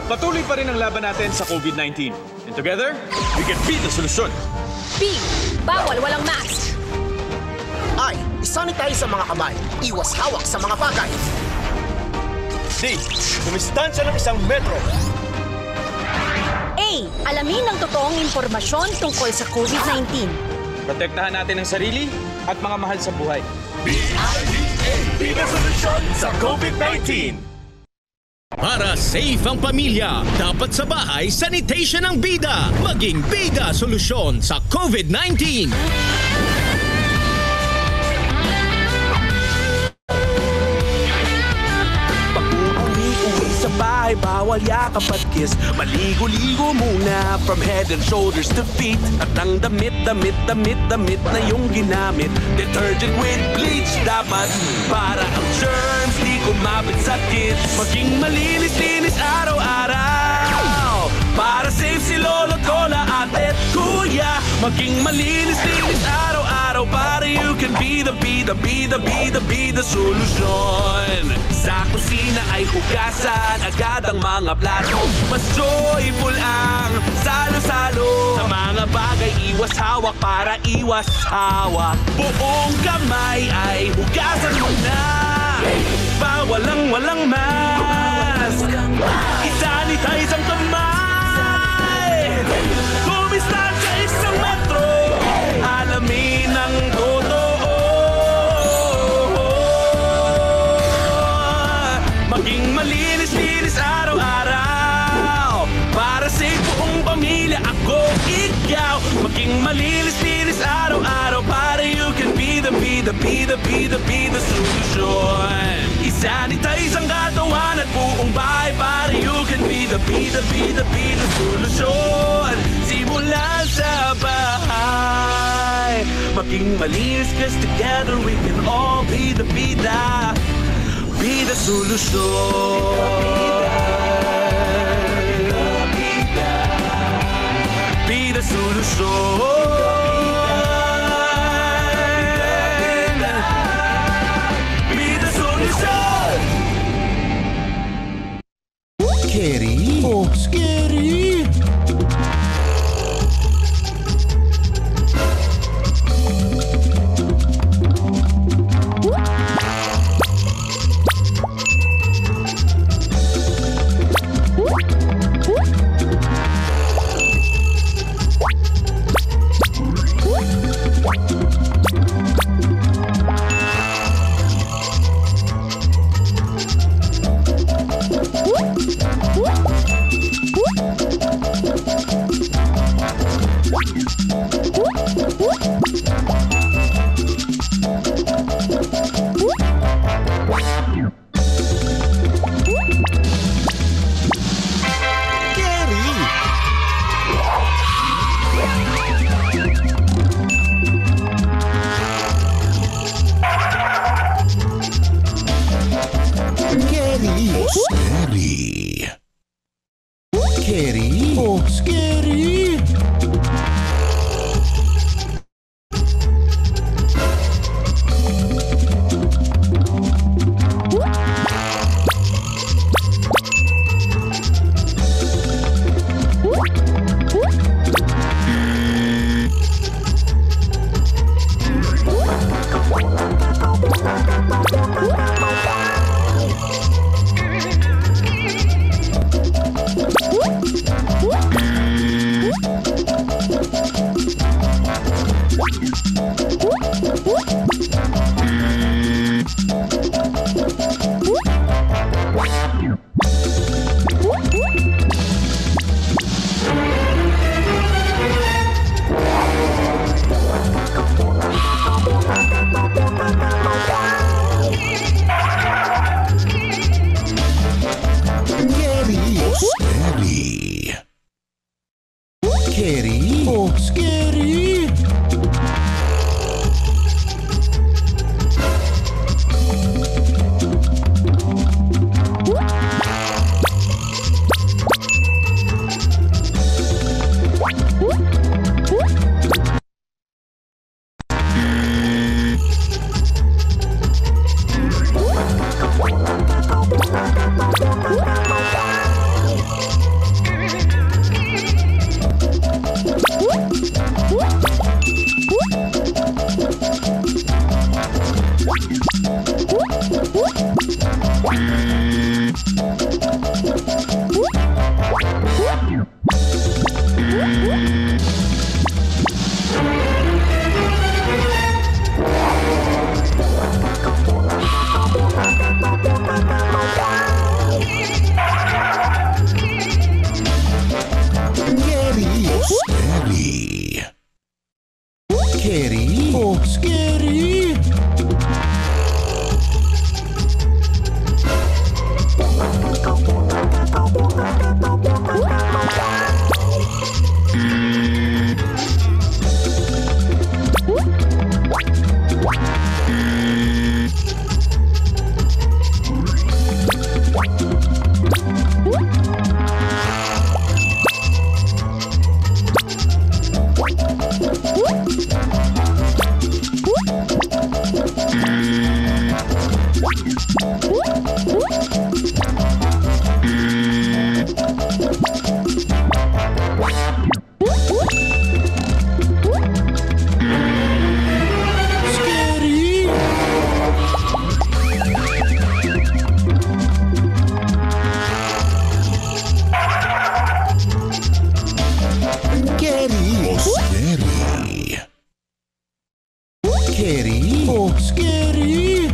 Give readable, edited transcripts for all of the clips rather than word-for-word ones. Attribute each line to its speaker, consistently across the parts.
Speaker 1: Patuloy pa rin ang laban natin sa COVID-19. And together, we can beat the solusyon.
Speaker 2: B. Bawal walang mask.
Speaker 3: I. Isanitize sa mga kamay. Iwas hawak sa mga bagay.
Speaker 4: D. Dumistansya ng 1 metro.
Speaker 2: A. Alamin ang totoong impormasyon tungkol sa COVID-19.
Speaker 1: Protektahan natin ang sarili at mga mahal sa buhay.
Speaker 4: Bida solusyon sa COVID-19.
Speaker 5: Para safe ang pamilya, dapat sa bahay sanitation ang bida. Maging bida solusyon sa COVID-19.
Speaker 6: Uwi sa bahay, bawal yakap at kiss. Maligo-ligo muna from head and shoulders to feet. At ang damit na yung ginamit. Detergent with bleach dapat para ang germs di kumapit sa kids. Maging malinis-linis araw-araw para safe si lolo't lola, ate at kuya. Maging malinis-linis araw-araw para you can be the solusyon. Sa kusina ay hugasan agad ang mga plato. Mas joyful ang salo-salo. Sa mga bagay iwas hawak para iwas hawak. Buong kamay ay hugasan mo na. Bawal ang walang mask. Isanitize ang kamay. Dumistansya 1 metro. Alamin ang totoo. Maging malinis-linis araw-araw para sa buong pamilya, ako, ikaw. Maging malinis-linis araw-araw para you can be the solusyon. Isanitize ang katawan at buong bahay para you can be the solusyon. Simula sa bahay, maging malinis, 'cause together we can all be the bida. Bida solusyon. Bida solusyon. Bida solusyon.
Speaker 7: Scary. Oh, scary. Scary. Oh, scary.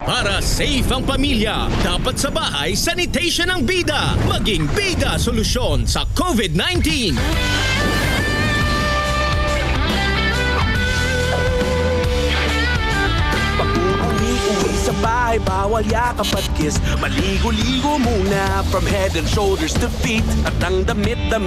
Speaker 5: Para safe ang pamilya, dapat sa bahay sanitation ang bida. Maging bida solusyon sa COVID-19.
Speaker 6: Uwi sa bahay, bawal yakap at kiss. Maligo-ligo muna from head and shoulders to feet. At ang damit na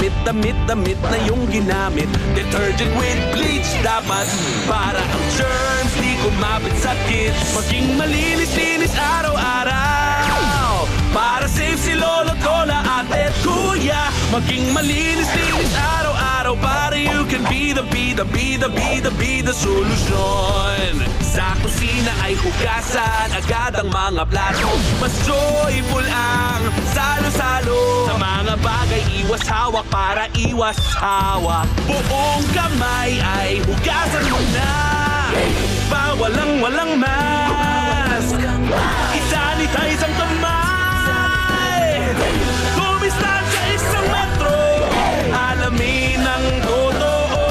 Speaker 6: yung ginamit. Detergent with bleach dapat para ang germs di kumapit sa kids. Maging malinis-linis araw-araw para safe si lolo, lola, ate, kuya. Maging malinis-linis araw-araw para you can be the solusyon. Sa kusina ay hugasan agad ang mga plato. Mas joyful ang salo-salo. Sa mga bagay iwas hawak para iwas hawak. Buong kamay ay hugasan mo na. Walang mask. Isanitize ang kamay. Tumistan sa isang metro. Alamin ang totoo.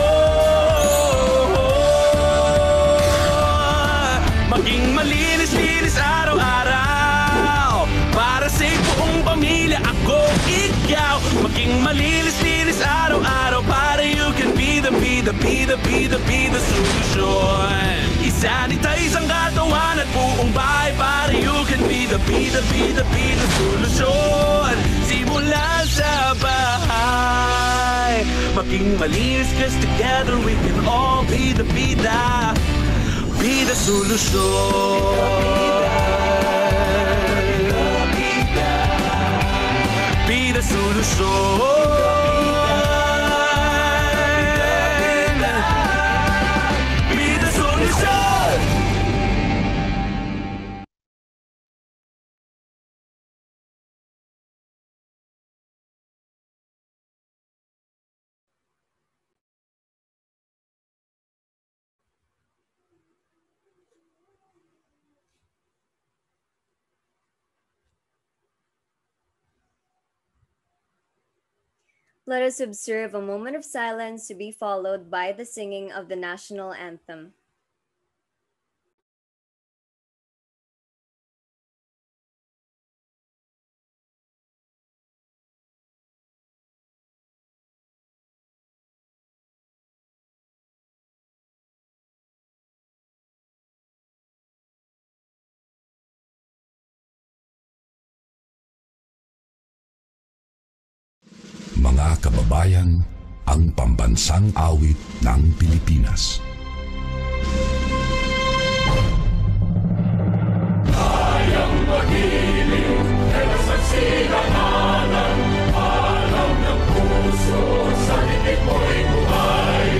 Speaker 6: Maging malinis-linis araw-araw para sa buong pamilya, ako, ikaw. Maging malinis-linis araw-araw para you can be the solusyon. Isanitize ang katawan at buong bahay para you can be the solusyon. Simula sa bahay, maging malinis, 'cause together we can all be the solusyon. Be the solusyon. Be the solusyon.
Speaker 8: Let us observe a moment of silence to be followed by the singing of the national anthem.
Speaker 9: mga kababayan, ang pambansang awit ng Pilipinas.
Speaker 4: Kayang magiliw, nagsasilananan, alam ng puso, sa likid mo'y buhay.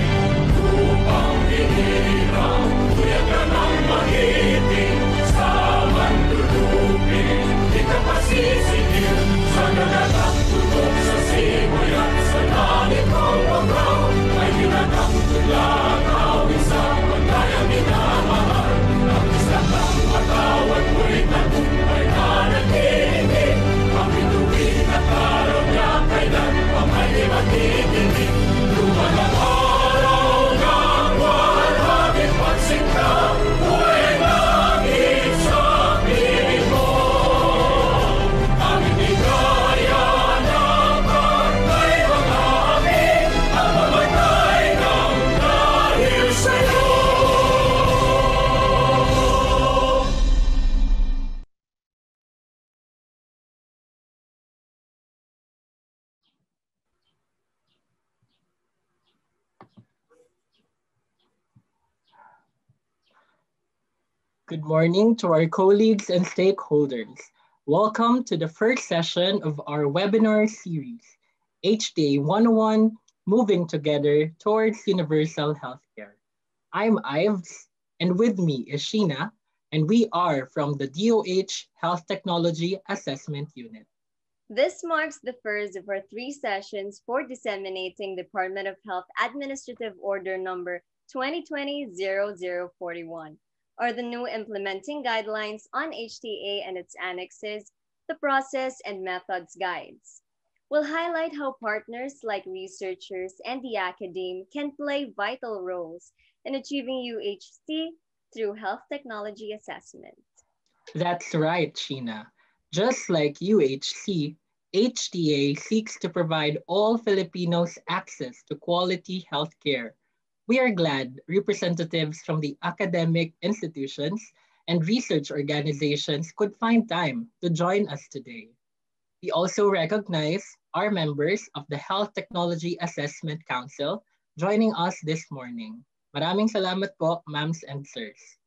Speaker 4: Upang hinirang, tuyag ka ng magiting, sa mandulupin, di ka pasisigil, sa nalagang tutok sa simoy at sa langit ng pagkaw, ay ginagang tulang awit sa pagkayang minamahal. Ang isang ng matawad mo'y tagumpay na nag-iingin, ang bituin at araw niya kailan pa may di magtitingin. Luman ang araw ng walhaging pagsinta, buhay ang langit sa piling mo. Ang hindi kaya ng kartay mga amin, ang mamatay ng dahil sa'yo.
Speaker 10: Good morning to our colleagues and stakeholders. Welcome to the first session of our webinar series, HTA 101, Moving Together Towards Universal Healthcare. I'm Ives, and with me is Sheena, and we are from the DOH Health Technology Assessment Unit.
Speaker 8: This marks the first of our 3 sessions for disseminating Department of Health Administrative Order number 2020-0041, or the new implementing guidelines on HTA and its annexes, the process and methods guides. We'll highlight how partners like researchers and the academe can play vital roles in achieving UHC through health technology assessment.
Speaker 10: That's right, Sheena. Just like UHC, HTA seeks to provide all Filipinos access to quality healthcare. We are glad representatives from the academic institutions and research organizations could find time to join us today. We also recognize our members of the Health Technology Assessment Council joining us this morning. Maraming salamat po, ma'ams and sirs.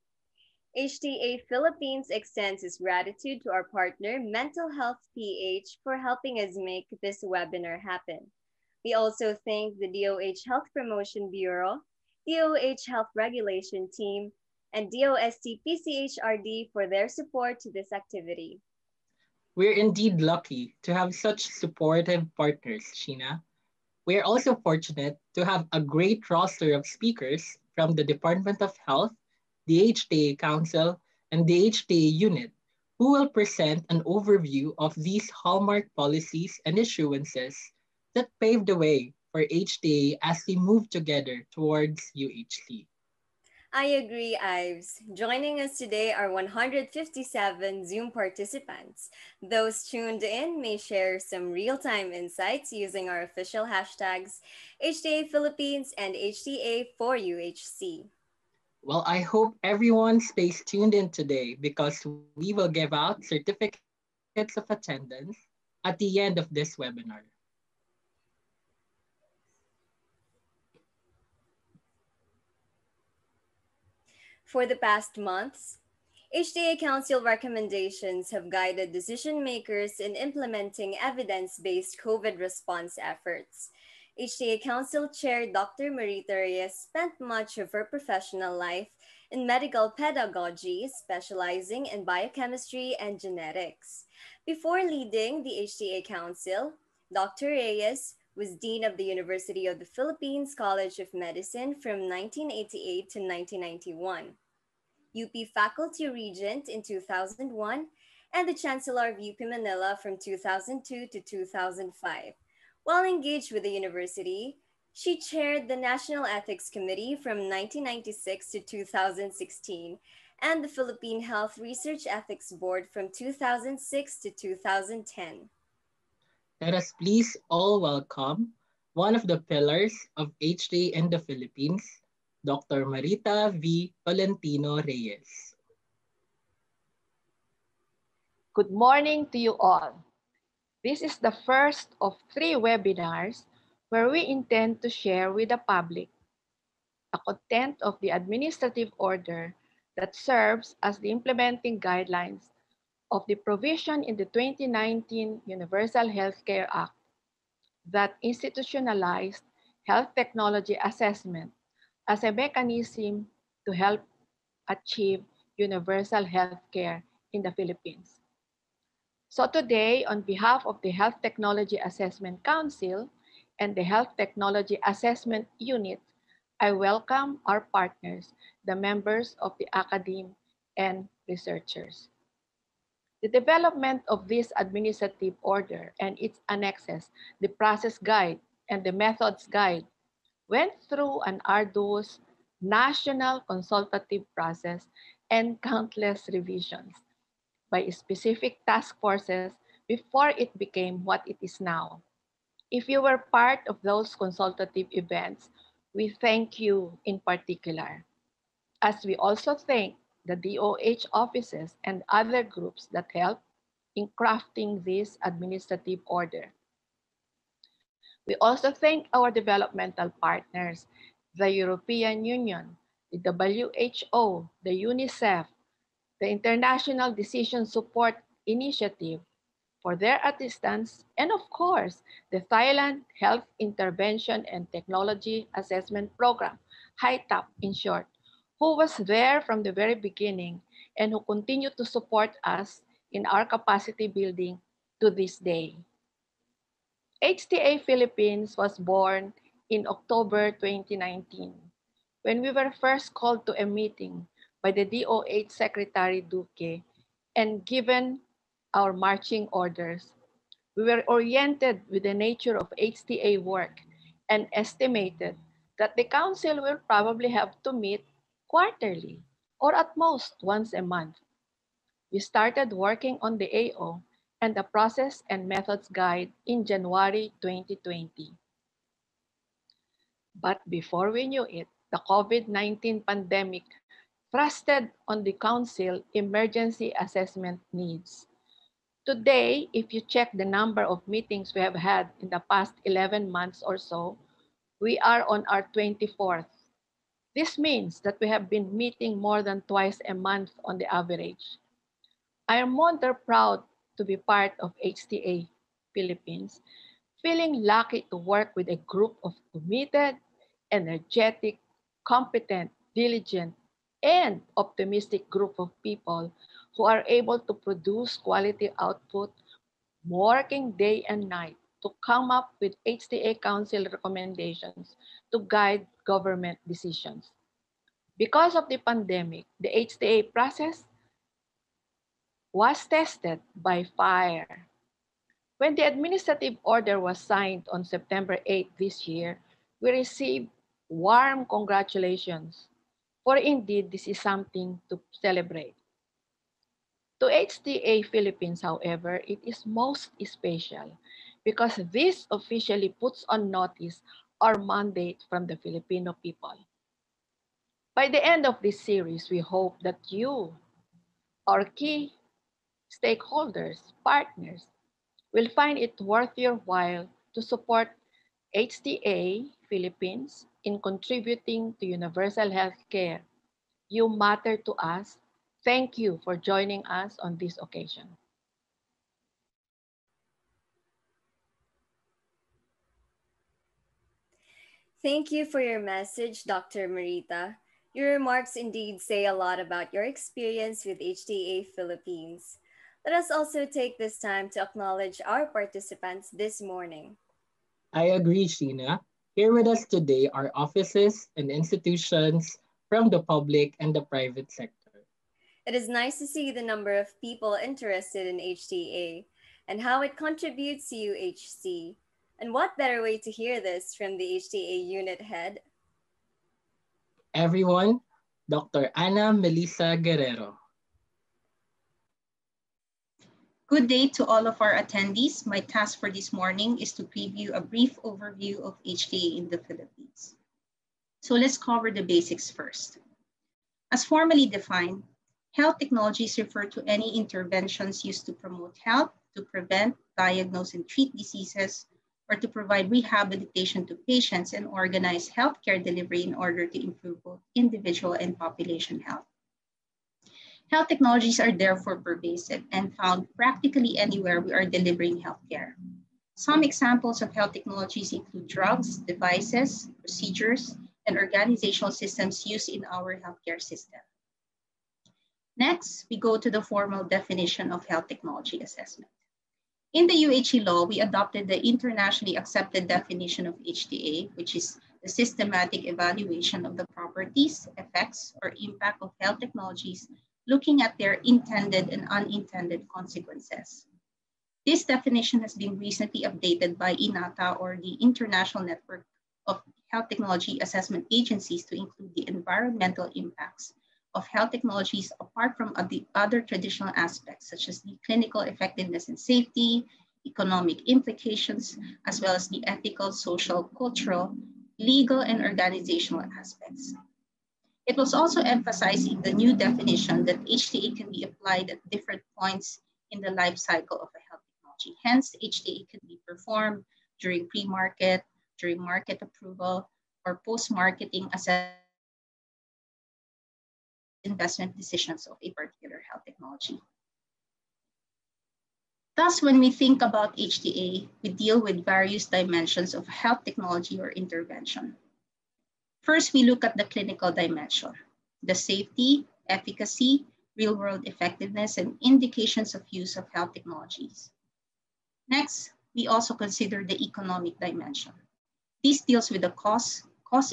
Speaker 8: HTA Philippines extends its gratitude to our partner, Mental Health PH, for helping us make this webinar happen. We also thank the DOH Health Promotion Bureau, DOH Health Regulation Team, and DOST PCHRD for their support to this activity.
Speaker 10: We're indeed lucky to have such supportive partners, Sheena. We are also fortunate to have a great roster of speakers from the Department of Health, the HTA Council, and the HTA Unit, who will present an overview of these hallmark policies and issuances that paved the way for HTA as we move together towards UHC.
Speaker 8: I agree, Ives. Joining us today are 157 Zoom participants. Those tuned in may share some real-time insights using our official hashtags HTA Philippines and HTA for UHC.
Speaker 10: Well, I hope everyone stays tuned in today because we will give out certificates of attendance at the end of this webinar.
Speaker 8: For the past months, HTA Council recommendations have guided decision makers in implementing evidence-based COVID response efforts. HTA Council Chair Dr. Marita Reyes spent much of her professional life in medical pedagogy, specializing in biochemistry and genetics. Before leading the HTA Council, Dr. Reyes was Dean of the University of the Philippines College of Medicine from 1988 to 1991. UP Faculty Regent in 2001, and the Chancellor of UP Manila from 2002 to 2005. While engaged with the university, she chaired the National Ethics Committee from 1996 to 2016 and the Philippine Health Research Ethics Board from 2006 to 2010.
Speaker 10: Let us please all welcome one of the pillars of HTA in the Philippines, Dr. Marita V. Valentino Reyes.
Speaker 11: Good morning to you all. This is the first of 3 webinars where we intend to share with the public the content of the administrative order that serves as the implementing guidelines of the provision in the 2019 Universal Healthcare Act that institutionalized health technology assessment as a mechanism to help achieve universal health care in the Philippines. So today, on behalf of the Health Technology Assessment Council and the Health Technology Assessment Unit, I welcome our partners, the members of the academe and researchers. The development of this administrative order and its annexes, the process guide and the methods guide, went through an arduous national consultative process and countless revisions by specific task forces before it became what it is now. If you were part of those consultative events, we thank you in particular, as we also thank the DOH offices and other groups that helped in crafting this administrative order. We also thank our developmental partners, the European Union, the WHO, the UNICEF, the International Decision Support Initiative for their assistance, and of course, the Thailand Health Intervention and Technology Assessment Program, HITAP in short, who was there from the very beginning and who continue to support us in our capacity building to this day. HTA Philippines was born in October 2019 when we were first called to a meeting by the DOH Secretary Duque and given our marching orders. We were oriented with the nature of HTA work and estimated that the Council will probably have to meet quarterly or at most once a month. We started working on the AO and the Process and Methods Guide in January 2020. But before we knew it, the COVID-19 pandemic thrusted on the Council emergency assessment needs. Today, if you check the number of meetings we have had in the past 11 months or so, we are on our 24th. This means that we have been meeting more than twice a month on the average. I am wonder proud to be part of HTA Philippines, feeling lucky to work with a group of committed, energetic, competent, diligent, and optimistic group of people who are able to produce quality output, working day and night to come up with HTA Council recommendations to guide government decisions. Because of the pandemic, the HTA process was tested by fire. When the administrative order was signed on September 8 this year, we received warm congratulations, for indeed this is something to celebrate. To HTA Philippines, however, it is most special because this officially puts on notice our mandate from the Filipino people. By the end of this series, we hope that you, our key stakeholders, partners, will find it worth your while to support HTA Philippines in contributing to universal health care. You matter to us. Thank you for joining us on this occasion.
Speaker 8: Thank you for your message, Dr. Marita. Your remarks indeed say a lot about your experience with HTA Philippines. Let us also take this time to acknowledge our participants this morning.
Speaker 10: I agree, Sheena. Here with us today are offices and institutions from the public and the private sector.
Speaker 8: It is nice to see the number of people interested in HTA and how it contributes to UHC. And what better way to hear this from the HTA unit head?
Speaker 10: Everyone, Dr. Ana Melissa Guerrero.
Speaker 12: Good day to all of our attendees. My task for this morning is to preview a brief overview of HTA in the Philippines. So let's cover the basics first. As formally defined, health technologies refer to any interventions used to promote health, to prevent, diagnose, and treat diseases, or to provide rehabilitation to patients and organize healthcare delivery in order to improve both individual and population health. Health technologies are therefore pervasive and found practically anywhere we are delivering healthcare. Some examples of health technologies include drugs, devices, procedures, and organizational systems used in our healthcare system. Next, we go to the formal definition of health technology assessment. In the UHC law, we adopted the internationally accepted definition of HTA, which is the systematic evaluation of the properties, effects, or impact of health technologies, looking at their intended and unintended consequences. This definition has been recently updated by INATA, or the International Network of Health Technology Assessment Agencies, to include the environmental impacts of health technologies apart from the other traditional aspects, such as the clinical effectiveness and safety, economic implications, as well as the ethical, social, cultural, legal, and organizational aspects. It was also emphasized in the new definition that HTA can be applied at different points in the life cycle of a health technology. Hence, HTA can be performed during pre-market, during market approval, or post-marketing assessment investment decisions of a particular health technology. Thus, when we think about HTA, we deal with various dimensions of health technology or intervention. First, we look at the clinical dimension, the safety, efficacy, real-world effectiveness, and indications of use of health technologies. Next, we also consider the economic dimension. This deals with the cost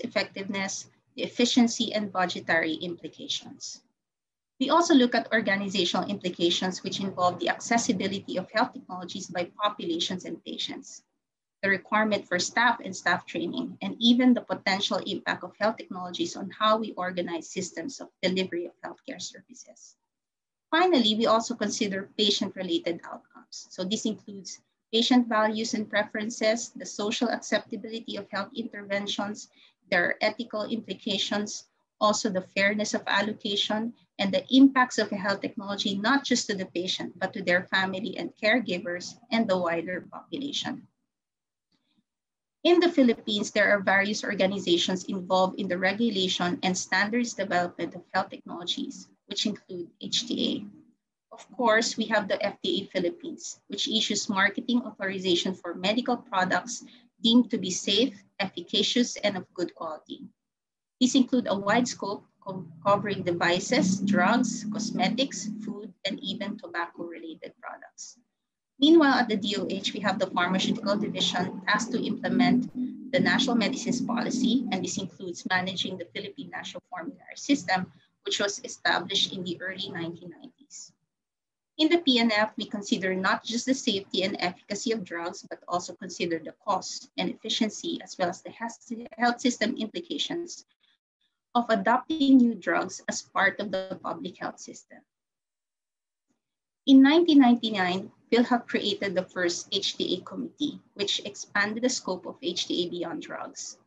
Speaker 12: effectiveness, the efficiency, and budgetary implications. We also look at organizational implications, which involve the accessibility of health technologies by populations and patients, the requirement for staff and staff training, and even the potential impact of health technologies on how we organize systems of delivery of healthcare services. Finally, we also consider patient-related outcomes. So this includes patient values and preferences, the social acceptability of health interventions, their ethical implications, also the fairness of allocation, and the impacts of a health technology, not just to the patient, but to their family and caregivers and the wider population. In the Philippines, there are various organizations involved in the regulation and standards development of health technologies, which include HTA. Of course, we have the FDA Philippines, which issues marketing authorization for medical products deemed to be safe, efficacious, and of good quality. These include a wide scope covering devices, drugs, cosmetics, food, and even tobacco-related products. Meanwhile, at the DOH, we have the Pharmaceutical Division tasked to implement the National Medicines Policy, and this includes managing the Philippine National Formulary System, which was established in the early 1990s. In the PNF, we consider not just the safety and efficacy of drugs, but also consider the cost and efficiency, as well as the health system implications of adopting new drugs as part of the public health system. In 1999, PhilHealth created the first HTA committee, which expanded the scope of HTA beyond drugs.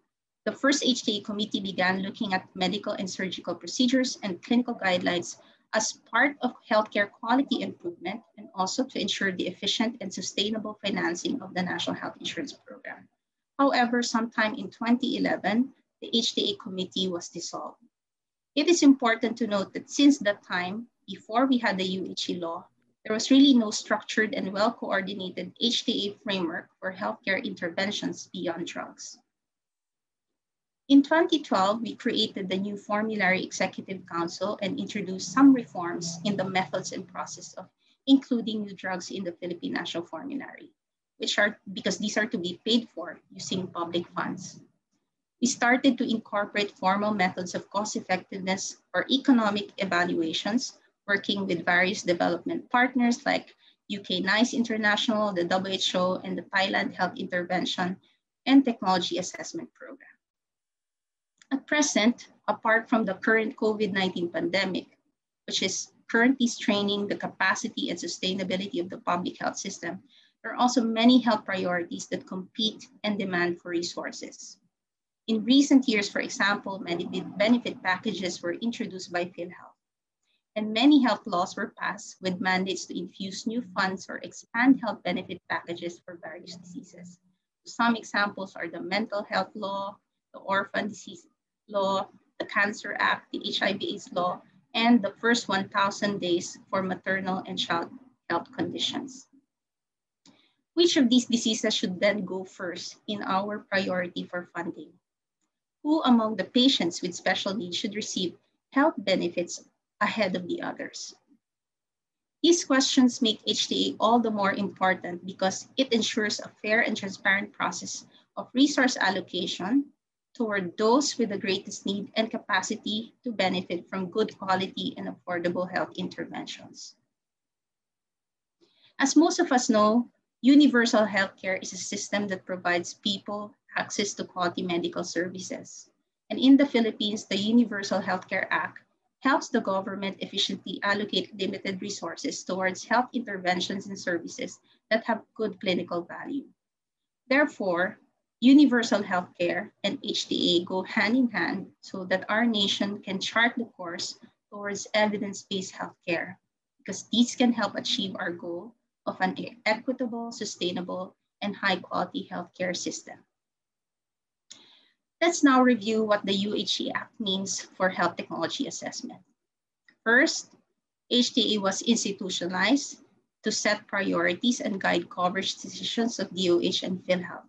Speaker 12: The first HTA committee began looking at medical and surgical procedures and clinical guidelines as part of healthcare quality improvement, and also to ensure the efficient and sustainable financing of the National Health Insurance Program. However, sometime in 2011, the HTA committee was dissolved. It is important to note that since that time, before we had the UHC law, there was really no structured and well-coordinated HTA framework for healthcare interventions beyond drugs. In 2012, we created the new Formulary Executive Council and introduced some reforms in the methods and process of including new drugs in the Philippine National Formulary, because these are to be paid for using public funds. We started to incorporate formal methods of cost effectiveness or economic evaluations, working with various development partners like UK NICE International, the WHO, and the Thailand Health Intervention and Technology Assessment Program. At present, apart from the current COVID-19 pandemic, which is currently straining the capacity and sustainability of the public health system, there are also many health priorities that compete and demand for resources. In recent years, for example, many benefit packages were introduced by PhilHealth. and many health laws were passed with mandates to infuse new funds or expand health benefit packages for various diseases. Some examples are the Mental Health Law, the Orphan Disease Law, the Cancer Act, the HIV/AIDS Law, and the first 1,000 days for maternal and child health conditions. Which of these diseases should then go first in our priority for funding? Who among the patients with special needs should receive health benefits ahead of the others? These questions make HTA all the more important because it ensures a fair and transparent process of resource allocation toward those with the greatest need and capacity to benefit from good quality and affordable health interventions. As most of us know, universal healthcare is a system that provides people access to quality medical services. And in the Philippines, the Universal Healthcare Act helps the government efficiently allocate limited resources towards health interventions and services that have good clinical value. Therefore, universal healthcare and HTA go hand in hand so that our nation can chart the course towards evidence-based healthcare, because these can help achieve our goal of an equitable, sustainable, and high-quality healthcare system. Let's now review what the UHC Act means for health technology assessment. First, HTA was institutionalized to set priorities and guide coverage decisions of DOH and PhilHealth.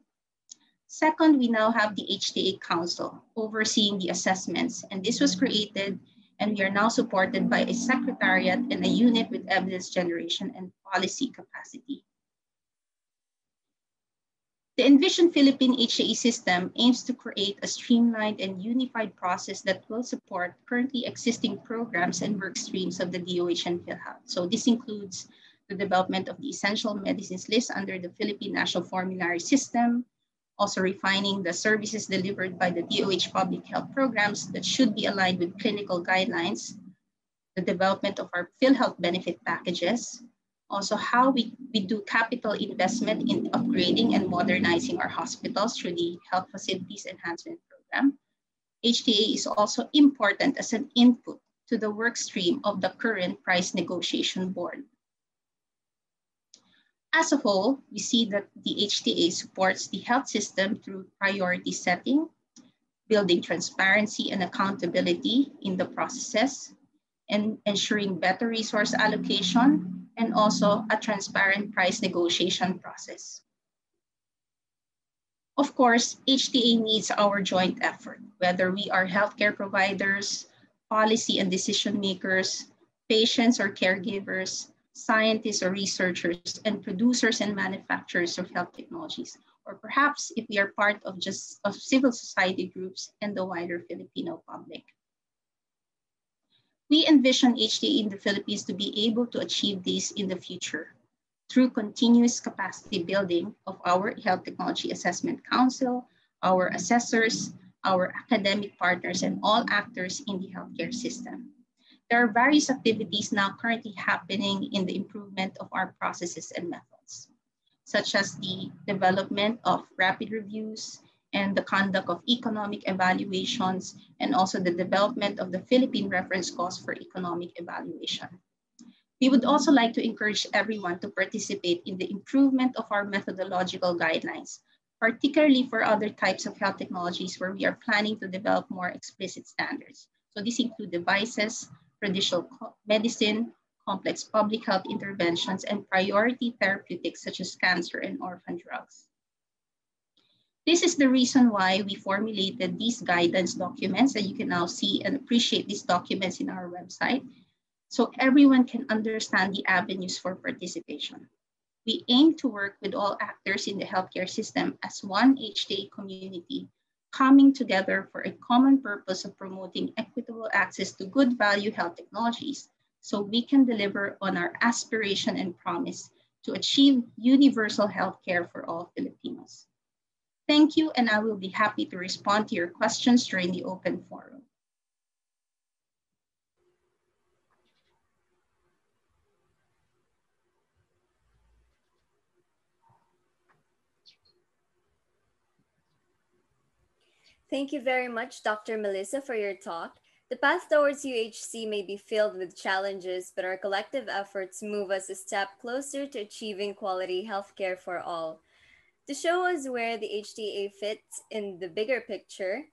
Speaker 12: Second, we now have the HTA Council overseeing the assessments, and this was created and we are now supported by a secretariat and a unit with evidence generation and policy capacity. The Envision Philippine HTA system aims to create a streamlined and unified process that will support currently existing programs and work streams of the DOH and PhilHealth. So this includes the development of the essential medicines list under the Philippine National Formulary System, also refining the services delivered by the DOH public health programs that should be aligned with clinical guidelines, the development of our PhilHealth benefit packages, also how we do capital investment in upgrading and modernizing our hospitals through the Health Facilities Enhancement Program. HTA is also important as an input to the work stream of the current price negotiation board. As a whole, we see that the HTA supports the health system through priority setting, building transparency and accountability in the processes, and ensuring better resource allocation, and also a transparent price negotiation process. Of course, HTA needs our joint effort, whether we are healthcare providers, policy and decision makers, patients or caregivers, scientists or researchers, and producers and manufacturers of health technologies, or perhaps if we are part of civil society groups and the wider Filipino public. We envision HTA in the Philippines to be able to achieve this in the future through continuous capacity building of our Health Technology Assessment Council, our assessors, our academic partners, and all actors in the healthcare system. There are various activities now currently happening in the improvement of our processes and methods, such as the development of rapid reviews and the conduct of economic evaluations, and also the development of the Philippine Reference Cost for Economic Evaluation. We would also like to encourage everyone to participate in the improvement of our methodological guidelines, particularly for other types of health technologies where we are planning to develop more explicit standards. So these include devices, traditional medicine, complex public health interventions, and priority therapeutics such as cancer and orphan drugs. This is the reason why we formulated these guidance documents, and you can now see and appreciate these documents in our website, so everyone can understand the avenues for participation. We aim to work with all actors in the healthcare system as one HTA community, coming together for a common purpose of promoting equitable access to good value health technologies, so we can deliver on our aspiration and promise to achieve universal healthcare for all Filipinos. Thank you, and I will be happy to respond to your questions during the open forum.
Speaker 8: Thank you very much, Dr. Melissa, for your talk. The path towards UHC may be filled with challenges, but our collective efforts move us a step closer to achieving quality healthcare for all. To show us where the HTA fits in the bigger picture,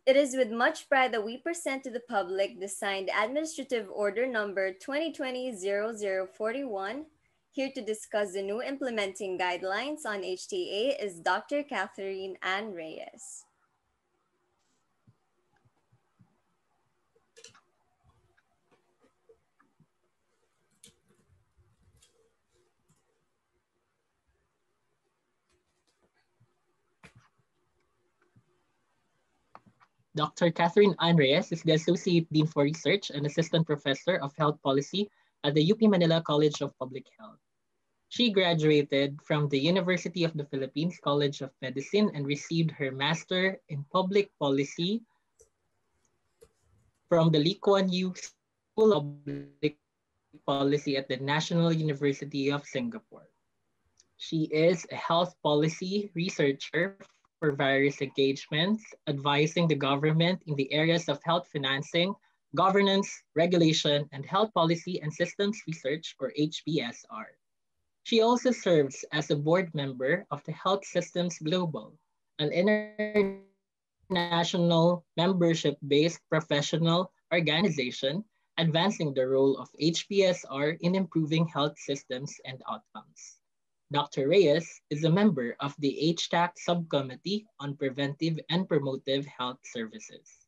Speaker 8: it is with much pride that we present to the public the signed Administrative Order number 2020-0041. Here to discuss the new implementing guidelines on HTA is Dr. Catherine Ann Reyes.
Speaker 10: Dr. Catherine Ann Reyes is the Associate Dean for Research and Assistant Professor of Health Policy at the UP Manila College of Public Health. She graduated from the University of the Philippines College of Medicine and received her Master in Public Policy from the Lee Kuan Yew School of Public Policy at the National University of Singapore. She is a health policy researcher for various engagements, advising the government in the areas of health financing, governance, regulation, and health policy and systems research, or HBSR. She also serves as a board member of the Health Systems Global, an international membership-based professional organization advancing the role of HBSR in improving health systems and outcomes. Dr. Reyes is a member of the HTA Subcommittee on Preventive and Promotive Health Services.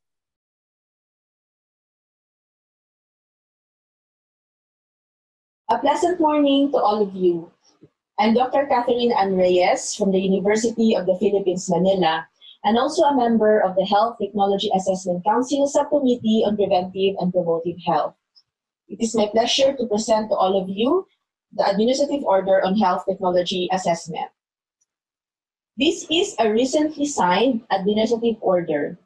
Speaker 13: A pleasant morning to all of you. I'm Dr. Catherine Ann Reyes from the University of the Philippines, Manila, and also a member of the Health Technology Assessment Council Subcommittee on Preventive and Promotive Health. It is my pleasure to present to all of you the Administrative Order on Health Technology Assessment. This is a recently signed Administrative Order,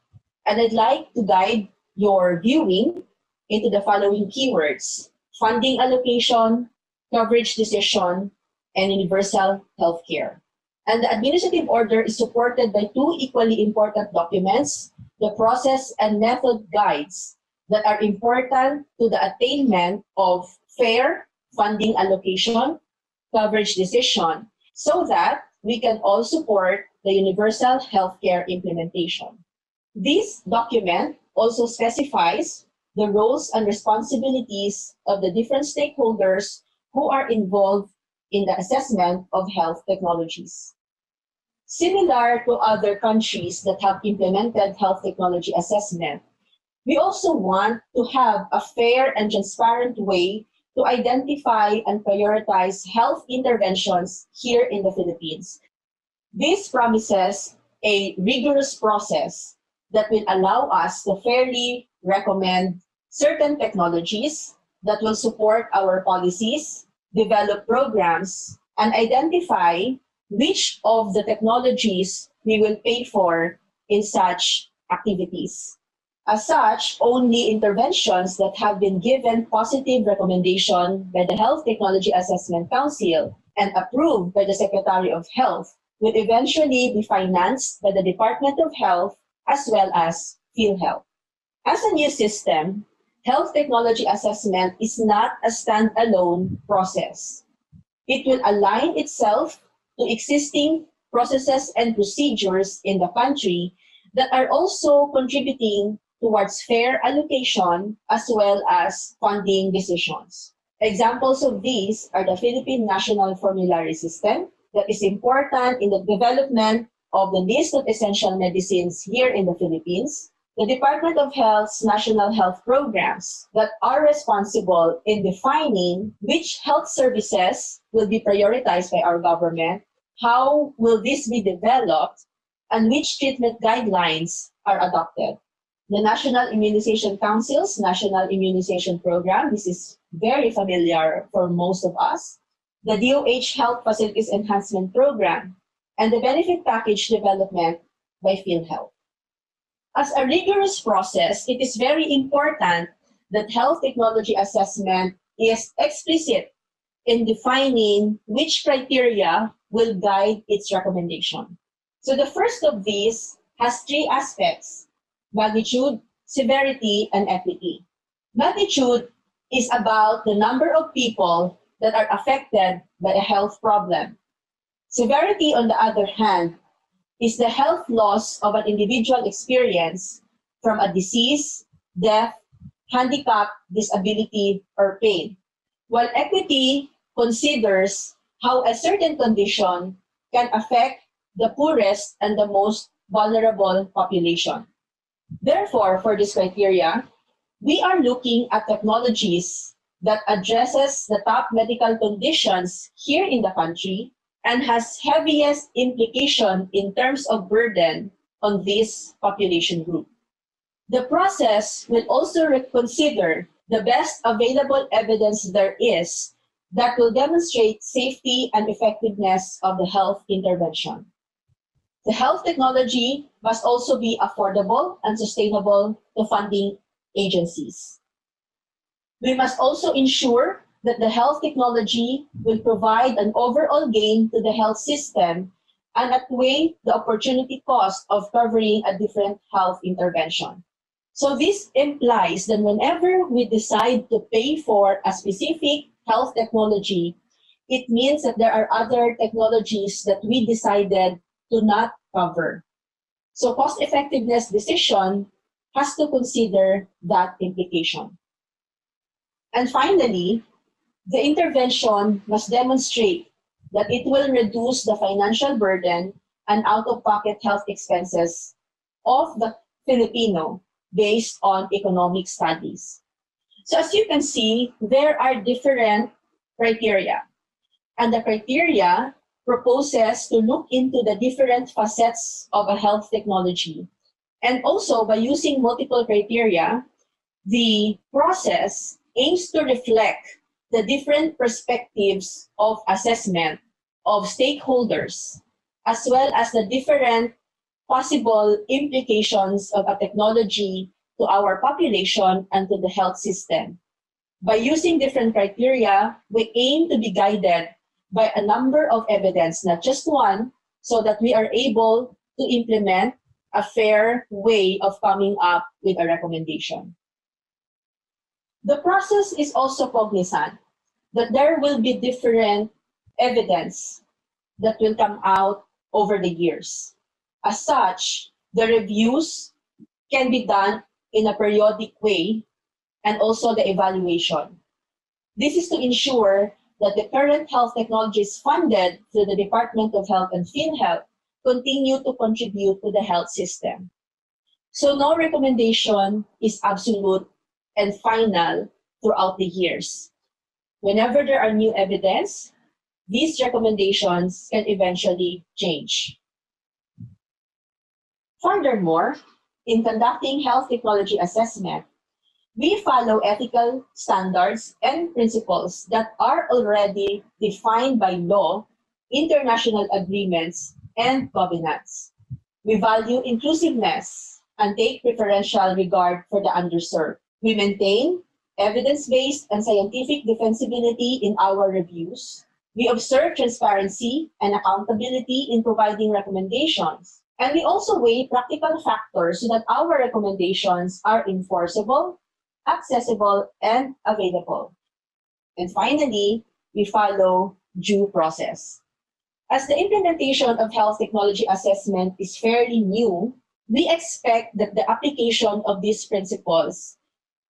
Speaker 13: and I'd like to guide your viewing into the following keywords: funding allocation, coverage decision, and universal healthcare. And the Administrative Order is supported by two equally important documents, the process and method guides that are important to the attainment of fair funding allocation, coverage decision, so that we can all support the universal healthcare implementation. This document also specifies the roles and responsibilities of the different stakeholders who are involved in the assessment of health technologies. Similar to other countries that have implemented health technology assessment, we also want to have a fair and transparent way to identify and prioritize health interventions here in the Philippines. This promises a rigorous process that will allow us to fairly recommend certain technologies that will support our policies, develop programs, and identify which of the technologies we will pay for in such activities. As such, only interventions that have been given positive recommendation by the Health Technology Assessment Council and approved by the Secretary of Health will eventually be financed by the Department of Health as well as PhilHealth. As a new system, health technology assessment is not a standalone process. It will align itself to existing processes and procedures in the country that are also contributing towards fair allocation as well as funding decisions. Examples of these are the Philippine National Formulary System that is important in the development of the list of essential medicines here in the Philippines, the Department of Health's national health programs that are responsible in defining which health services will be prioritized by our government, how will this be developed, and which treatment guidelines are adopted. The National Immunization Council's National Immunization Program, this is very familiar for most of us, the DOH Health Facilities Enhancement Program, and the Benefit Package Development by PhilHealth. As a rigorous process, it is very important that health technology assessment is explicit in defining which criteria will guide its recommendation. So the first of these has three aspects: magnitude, severity, and equity. Magnitude is about the number of people that are affected by a health problem. Severity, on the other hand, is the health loss of an individual experience from a disease, death, handicap, disability, or pain. While equity considers how a certain condition can affect the poorest and the most vulnerable population. Therefore, for this criteria, we are looking at technologies that addresses the top medical conditions here in the country and has heaviest implication in terms of burden on this population group. The process will also consider the best available evidence there is that will demonstrate safety and effectiveness of the health intervention. The health technology must also be affordable and sustainable to funding agencies. We must also ensure that the health technology will provide an overall gain to the health system and outweigh the opportunity cost of covering a different health intervention. So this implies that whenever we decide to pay for a specific health technology, it means that there are other technologies that we decided to not cover. So cost effectiveness decision has to consider that implication. And finally, the intervention must demonstrate that it will reduce the financial burden and out-of-pocket health expenses of the Filipino based on economic studies. So as you can see, there are different criteria. And the criteria proposes to look into the different facets of a health technology. And also, by using multiple criteria, the process aims to reflect the different perspectives of assessment of stakeholders, as well as the different possible implications of a technology to our population and to the health system. By using different criteria, we aim to be guided by a number of evidence, not just one, so that we are able to implement a fair way of coming up with a recommendation. The process is also cognizant that there will be different evidence that will come out over the years. As such, the reviews can be done in a periodic way and also the evaluation. This is to ensure that the current health technologies funded through the Department of Health and PhilHealth continue to contribute to the health system. So no recommendation is absolute and final throughout the years. Whenever there are new evidence, these recommendations can eventually change. Furthermore, in conducting health technology assessment, we follow ethical standards and principles that are already defined by law, international agreements, and covenants. We value inclusiveness and take preferential regard for the underserved. We maintain evidence-based and scientific defensibility in our reviews. We observe transparency and accountability in providing recommendations. And we also weigh practical factors so that our recommendations are enforceable, accessible, and available. And finally, we follow due process. As the implementation of health technology assessment is fairly new, we expect that the application of these principles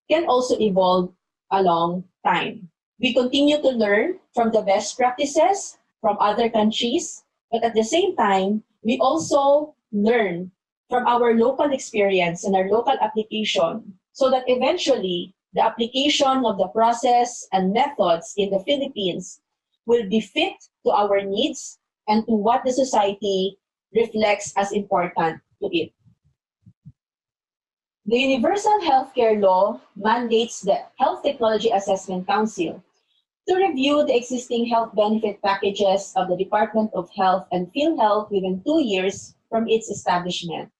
Speaker 13: can also evolve along time. We continue to learn from the best practices from other countries, but at the same time, we also learn from our local experience and our local application so that eventually the application of the process and methods in the Philippines will be fit to our needs and to what the society reflects as important to it. The Universal Healthcare Law mandates the Health Technology Assessment Council to review the existing health benefit packages of the Department of Health and PhilHealth within 2 years from its establishment.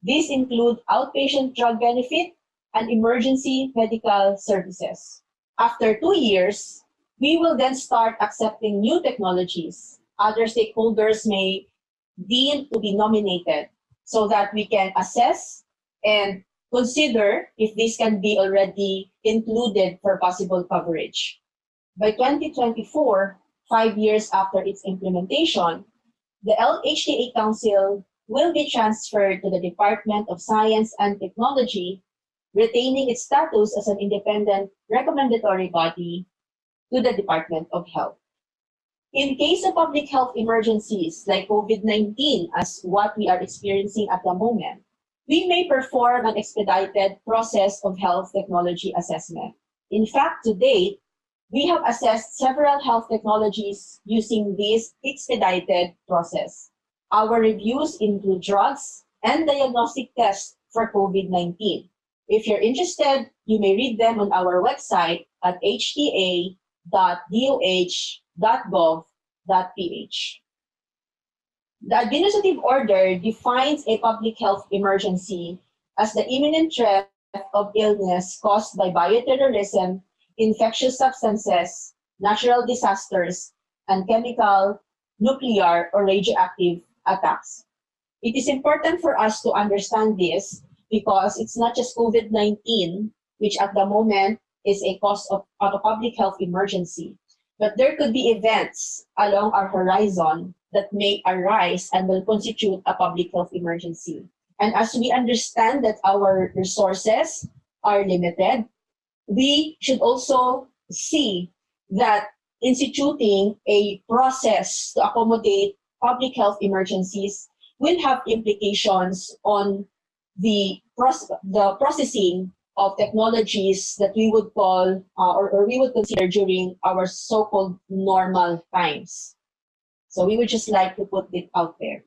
Speaker 13: These include outpatient drug benefit and emergency medical services. After 2 years, we will then start accepting new technologies. Other stakeholders may deem to be nominated so that we can assess and consider if this can be already included for possible coverage. By 2024, 5 years after its implementation, the HTA Council will be transferred to the Department of Science and Technology, retaining its status as an independent recommendatory body to the Department of Health. In case of public health emergencies like COVID-19, as what we are experiencing at the moment, we may perform an expedited process of health technology assessment. In fact, to date, we have assessed several health technologies using this expedited process. Our reviews include drugs and diagnostic tests for COVID-19. If you're interested, you may read them on our website at hta.doh.gov.ph. The Administrative Order defines a public health emergency as the imminent threat of illness caused by bioterrorism, infectious substances, natural disasters, and chemical, nuclear, or radioactive attacks. It is important for us to understand this because it's not just COVID-19, which at the moment is a cause of a public health emergency, but there could be events along our horizon that may arise and will constitute a public health emergency. And as we understand that our resources are limited, we should also see that instituting a process to accommodate public health emergencies will have implications on the processing of technologies that we would call or we would consider during our so-called normal times. So we would just like to put it out there.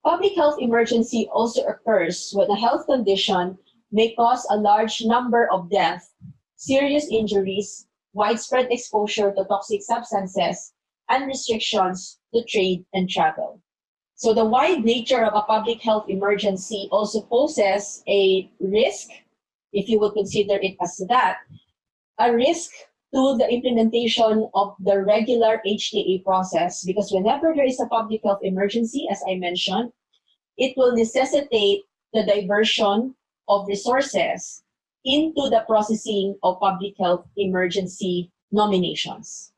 Speaker 13: Public health emergency also occurs when a health condition may cause a large number of deaths, serious injuries, widespread exposure to toxic substances, and restrictions to trade and travel. So the wide nature of a public health emergency also poses a risk, if you would consider it as that, a risk to the implementation of the regular HTA process, because whenever there is a public health emergency, as I mentioned, it will necessitate the diversion of resources into the processing of public health emergency nominations.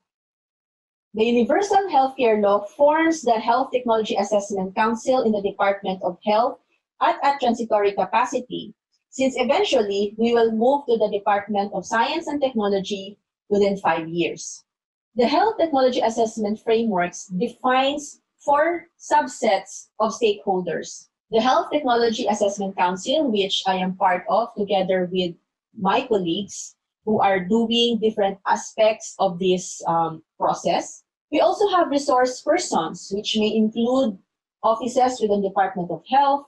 Speaker 13: The Universal Healthcare Law forms the Health Technology Assessment Council in the Department of Health at a transitory capacity, since eventually we will move to the Department of Science and Technology within 5 years. The Health Technology Assessment Frameworks defines 4 subsets of stakeholders. The Health Technology Assessment Council, which I am part of together with my colleagues who are doing different aspects of this process. We also have resource persons, which may include offices within the Department of Health,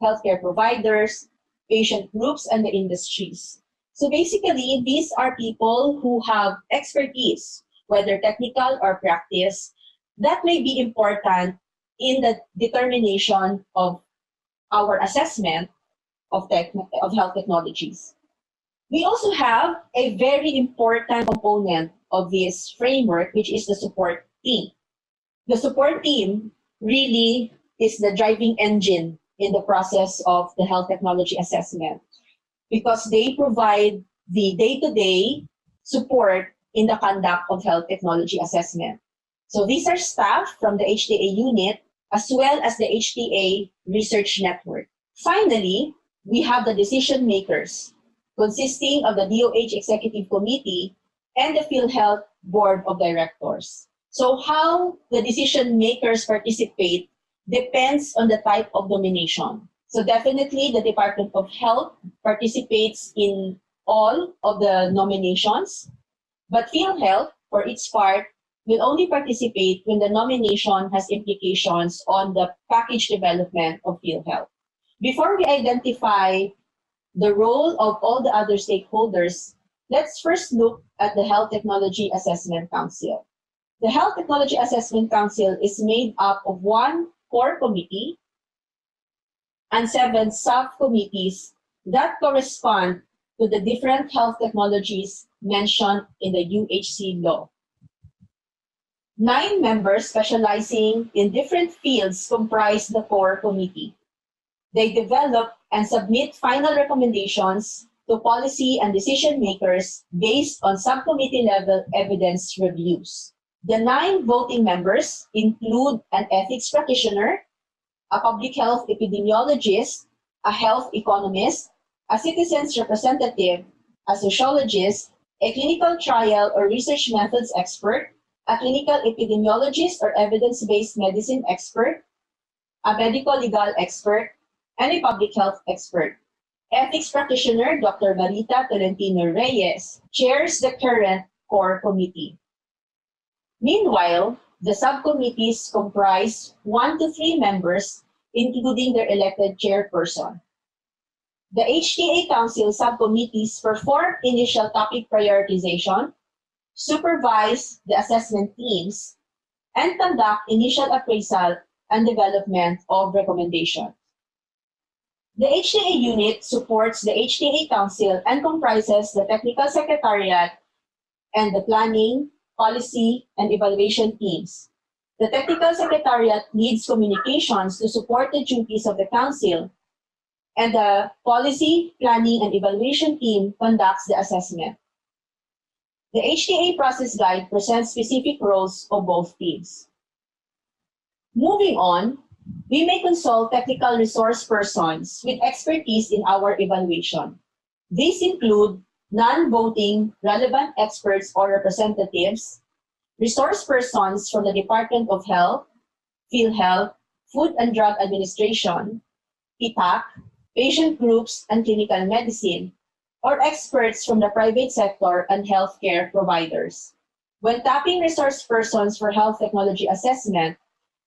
Speaker 13: healthcare providers, patient groups, and the industries. So basically, these are people who have expertise, whether technical or practice, that may be important in the determination of our assessment of health technologies. We also have a very important component of this framework, which is the support team. The support team really is the driving engine in the process of the health technology assessment, because they provide the day-to-day support in the conduct of health technology assessment. So these are staff from the HTA Unit as well as the HTA Research Network. Finally, we have the decision makers, consisting of the DOH Executive Committee and the PhilHealth Board of Directors. So how the decision makers participate depends on the type of nomination. So definitely the Department of Health participates in all of the nominations, but PhilHealth, for its part, will only participate when the nomination has implications on the package development of PhilHealth. Before we identify the role of all the other stakeholders, let's first look at the Health Technology Assessment Council. The Health Technology Assessment Council is made up of 1 core committee and 7 subcommittees that correspond to the different health technologies mentioned in the UHC law. 9 members specializing in different fields comprise the core committee. They develop and submit final recommendations to policy and decision makers based on subcommittee level evidence reviews. The 9 voting members include an ethics practitioner, a public health epidemiologist, a health economist, a citizens representative, a sociologist, a clinical trial or research methods expert, a clinical epidemiologist or evidence-based medicine expert, a medical legal expert, and a public health expert. Ethics practitioner Dr. Marita Tolentino Reyes chairs the current core committee. Meanwhile, the subcommittees comprise 1 to 3 members, including their elected chairperson. The HTA Council subcommittees perform initial topic prioritization, supervise the assessment teams, and conduct initial appraisal and development of recommendations. The HTA Unit supports the HTA Council and comprises the Technical Secretariat and the Planning, Policy, and Evaluation teams. The Technical Secretariat leads communications to support the duties of the Council, and the Policy, Planning, and Evaluation team conducts the assessment. The HTA Process Guide presents specific roles of both teams. Moving on, we may consult technical resource persons with expertise in our evaluation. These include non-voting relevant experts or representatives, resource persons from the Department of Health, PhilHealth, Food and Drug Administration, PITAC, patient groups and clinical medicine, or experts from the private sector and healthcare providers. When tapping resource persons for health technology assessment,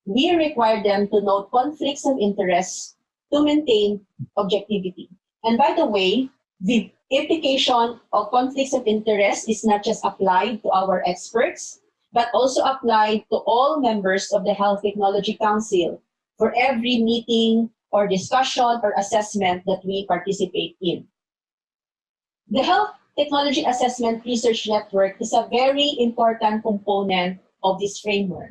Speaker 13: we require them to note conflicts of interest to maintain objectivity. And by the way, the implication of conflicts of interest is not just applied to our experts, but also applied to all members of the Health Technology Council for every meeting or discussion or assessment that we participate in. The Health Technology Assessment Research Network is a very important component of this framework.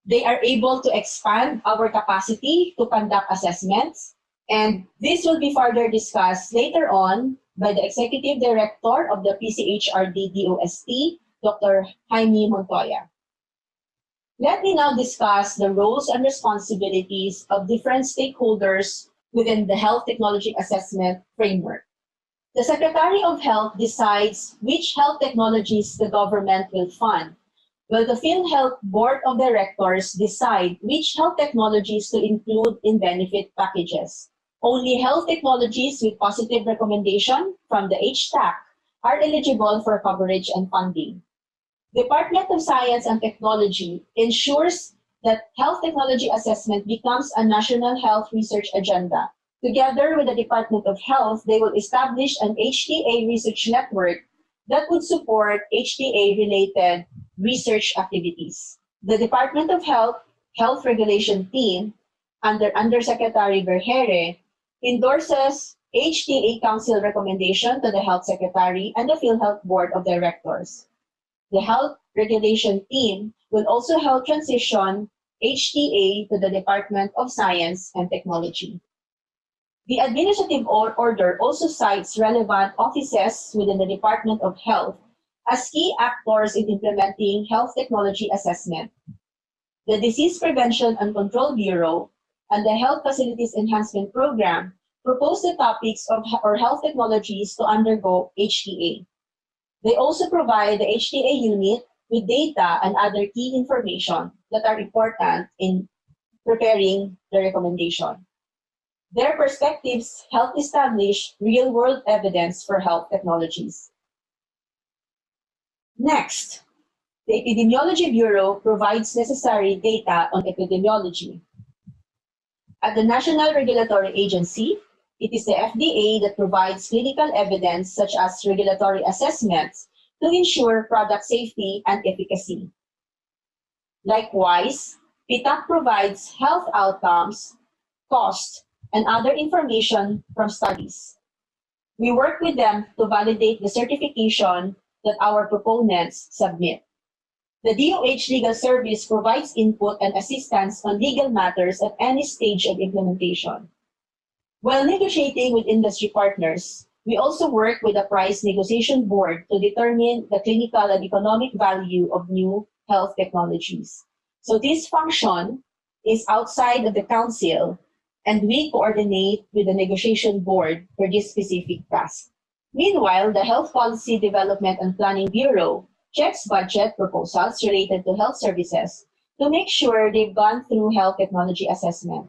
Speaker 13: They are able to expand our capacity to conduct assessments, and this will be further discussed later on by the Executive Director of the PCHRD DOST, Dr. Jaime Montoya. Let me now discuss the roles and responsibilities of different stakeholders within the Health Technology Assessment Framework. The Secretary of Health decides which health technologies the government will fund, while the PhilHealth Board of Directors decide which health technologies to include in benefit packages. Only health technologies with positive recommendation from the HTAC are eligible for coverage and funding. Department of Science and Technology ensures that health technology assessment becomes a national health research agenda. Together with the Department of Health, they will establish an HTA research network that would support HTA-related research activities. The Department of Health Health Regulation Team, under Undersecretary Vergere, endorses HTA Council recommendation to the Health Secretary and the PhilHealth Board of Directors. The Health Regulation Team will also help transition HTA to the Department of Science and Technology. The Administrative Order also cites relevant offices within the Department of Health as key actors in implementing health technology assessment. The Disease Prevention and Control Bureau and the Health Facilities Enhancement Program propose the topics of or health technologies to undergo HTA. They also provide the HTA Unit with data and other key information that are important in preparing the recommendation. Their perspectives help establish real-world evidence for health technologies. Next, the Epidemiology Bureau provides necessary data on epidemiology. At the National Regulatory Agency, it is the FDA that provides clinical evidence such as regulatory assessments to ensure product safety and efficacy. Likewise, PITAC provides health outcomes, cost, and other information from studies. We work with them to validate the certification that our proponents submit. The DOH Legal Service provides input and assistance on legal matters at any stage of implementation. While negotiating with industry partners, we also work with the price negotiation board to determine the clinical and economic value of new health technologies. So this function is outside of the council, and we coordinate with the negotiation board for this specific task. Meanwhile, the Health Policy Development and Planning Bureau checks budget proposals related to health services to make sure they've gone through health technology assessment.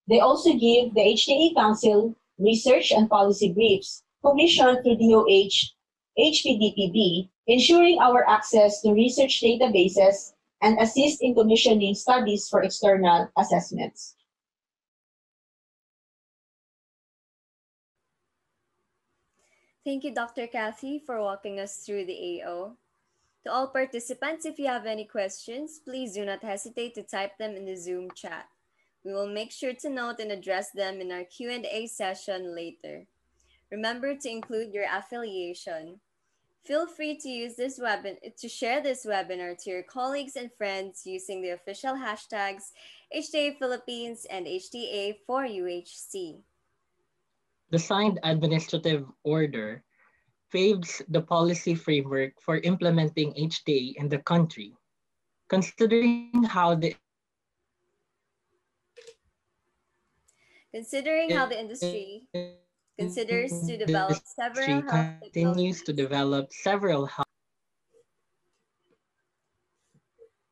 Speaker 13: They also give the HTA Council research and policy briefs commissioned through DOH HPDPB, ensuring our access to research databases and assist in commissioning studies for external assessments.
Speaker 8: Thank you, Dr. Kathy, for walking us through the AO. To all participants, if you have any questions, please do not hesitate to type them in the Zoom chat. We will make sure to note and address them in our Q&A session later. Remember to include your affiliation. Feel free to use to share this webinar to your colleagues and friends using the official hashtags HTA Philippines and HTA for UHC.
Speaker 10: The signed administrative order paves the policy framework for implementing HTA in the country. Considering how the
Speaker 8: industry considers to develop several health
Speaker 10: continues to develop several health.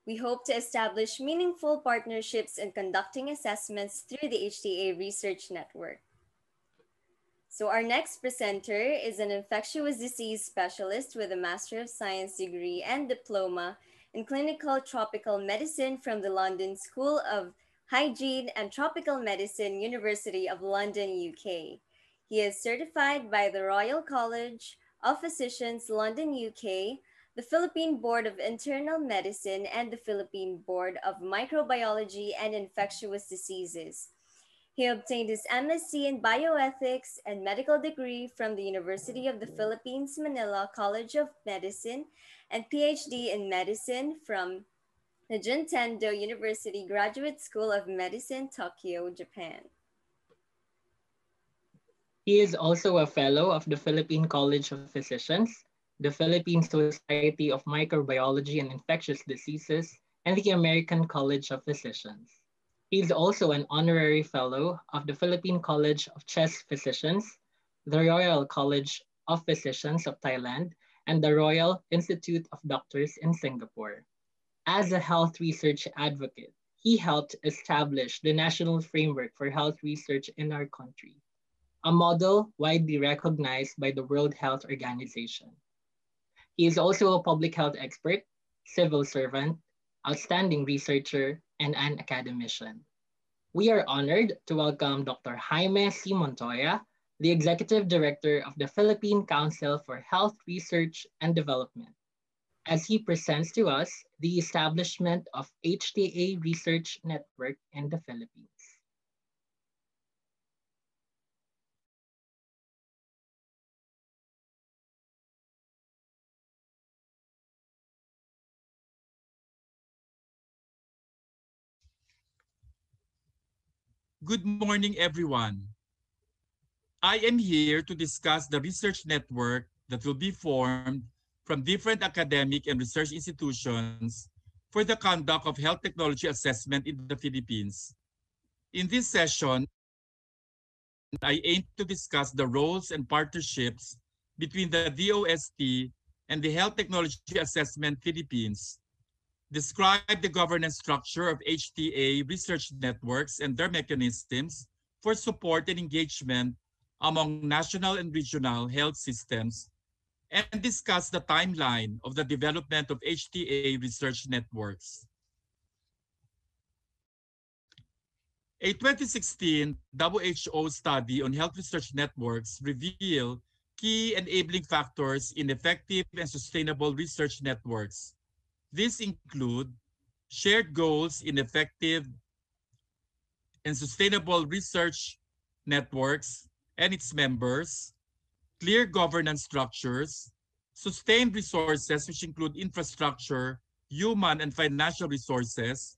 Speaker 8: We hope to establish meaningful partnerships in conducting assessments through the HTA Research Network. So our next presenter is an infectious disease specialist with a Master of Science degree and diploma in clinical tropical medicine from the London School of Hygiene and Tropical Medicine, University of London, UK. He is certified by the Royal College of Physicians, London, UK, the Philippine Board of Internal Medicine, and the Philippine Board of Microbiology and Infectious Diseases. He obtained his MSc in Bioethics and medical degree from the University of the Philippines, Manila College of Medicine, and PhD in medicine from the Juntendo University Graduate School of Medicine, Tokyo, Japan.
Speaker 10: He is also a fellow of the Philippine College of Physicians, the Philippine Society of Microbiology and Infectious Diseases, and the American College of Physicians. He is also an honorary fellow of the Philippine College of Chest Physicians, the Royal College of Physicians of Thailand, and the Royal Institute of Doctors in Singapore. As a health research advocate, he helped establish the national framework for health research in our country, a model widely recognized by the World Health Organization. He is also a public health expert, civil servant, outstanding researcher, and an academician. We are honored to welcome Dr. Jaime C. Montoya, the Executive Director of the Philippine Council for Health Research and Development, as he presents to us the establishment of HTA Research Network in the Philippines.
Speaker 14: Good morning, everyone. I am here to discuss the research network that will be formed from different academic and research institutions for the conduct of health technology assessment in the Philippines. In this session, I aim to discuss the roles and partnerships between the DOST and the Health Technology Assessment Philippines, describe the governance structure of HTA research networks and their mechanisms for support and engagement among national and regional health systems, and discuss the timeline of the development of HTA research networks. A 2016 WHO study on health research networks revealed key enabling factors in effective and sustainable research networks. These include shared goals in effective and sustainable research networks and its members, clear governance structures, sustained resources, which include infrastructure, human and financial resources,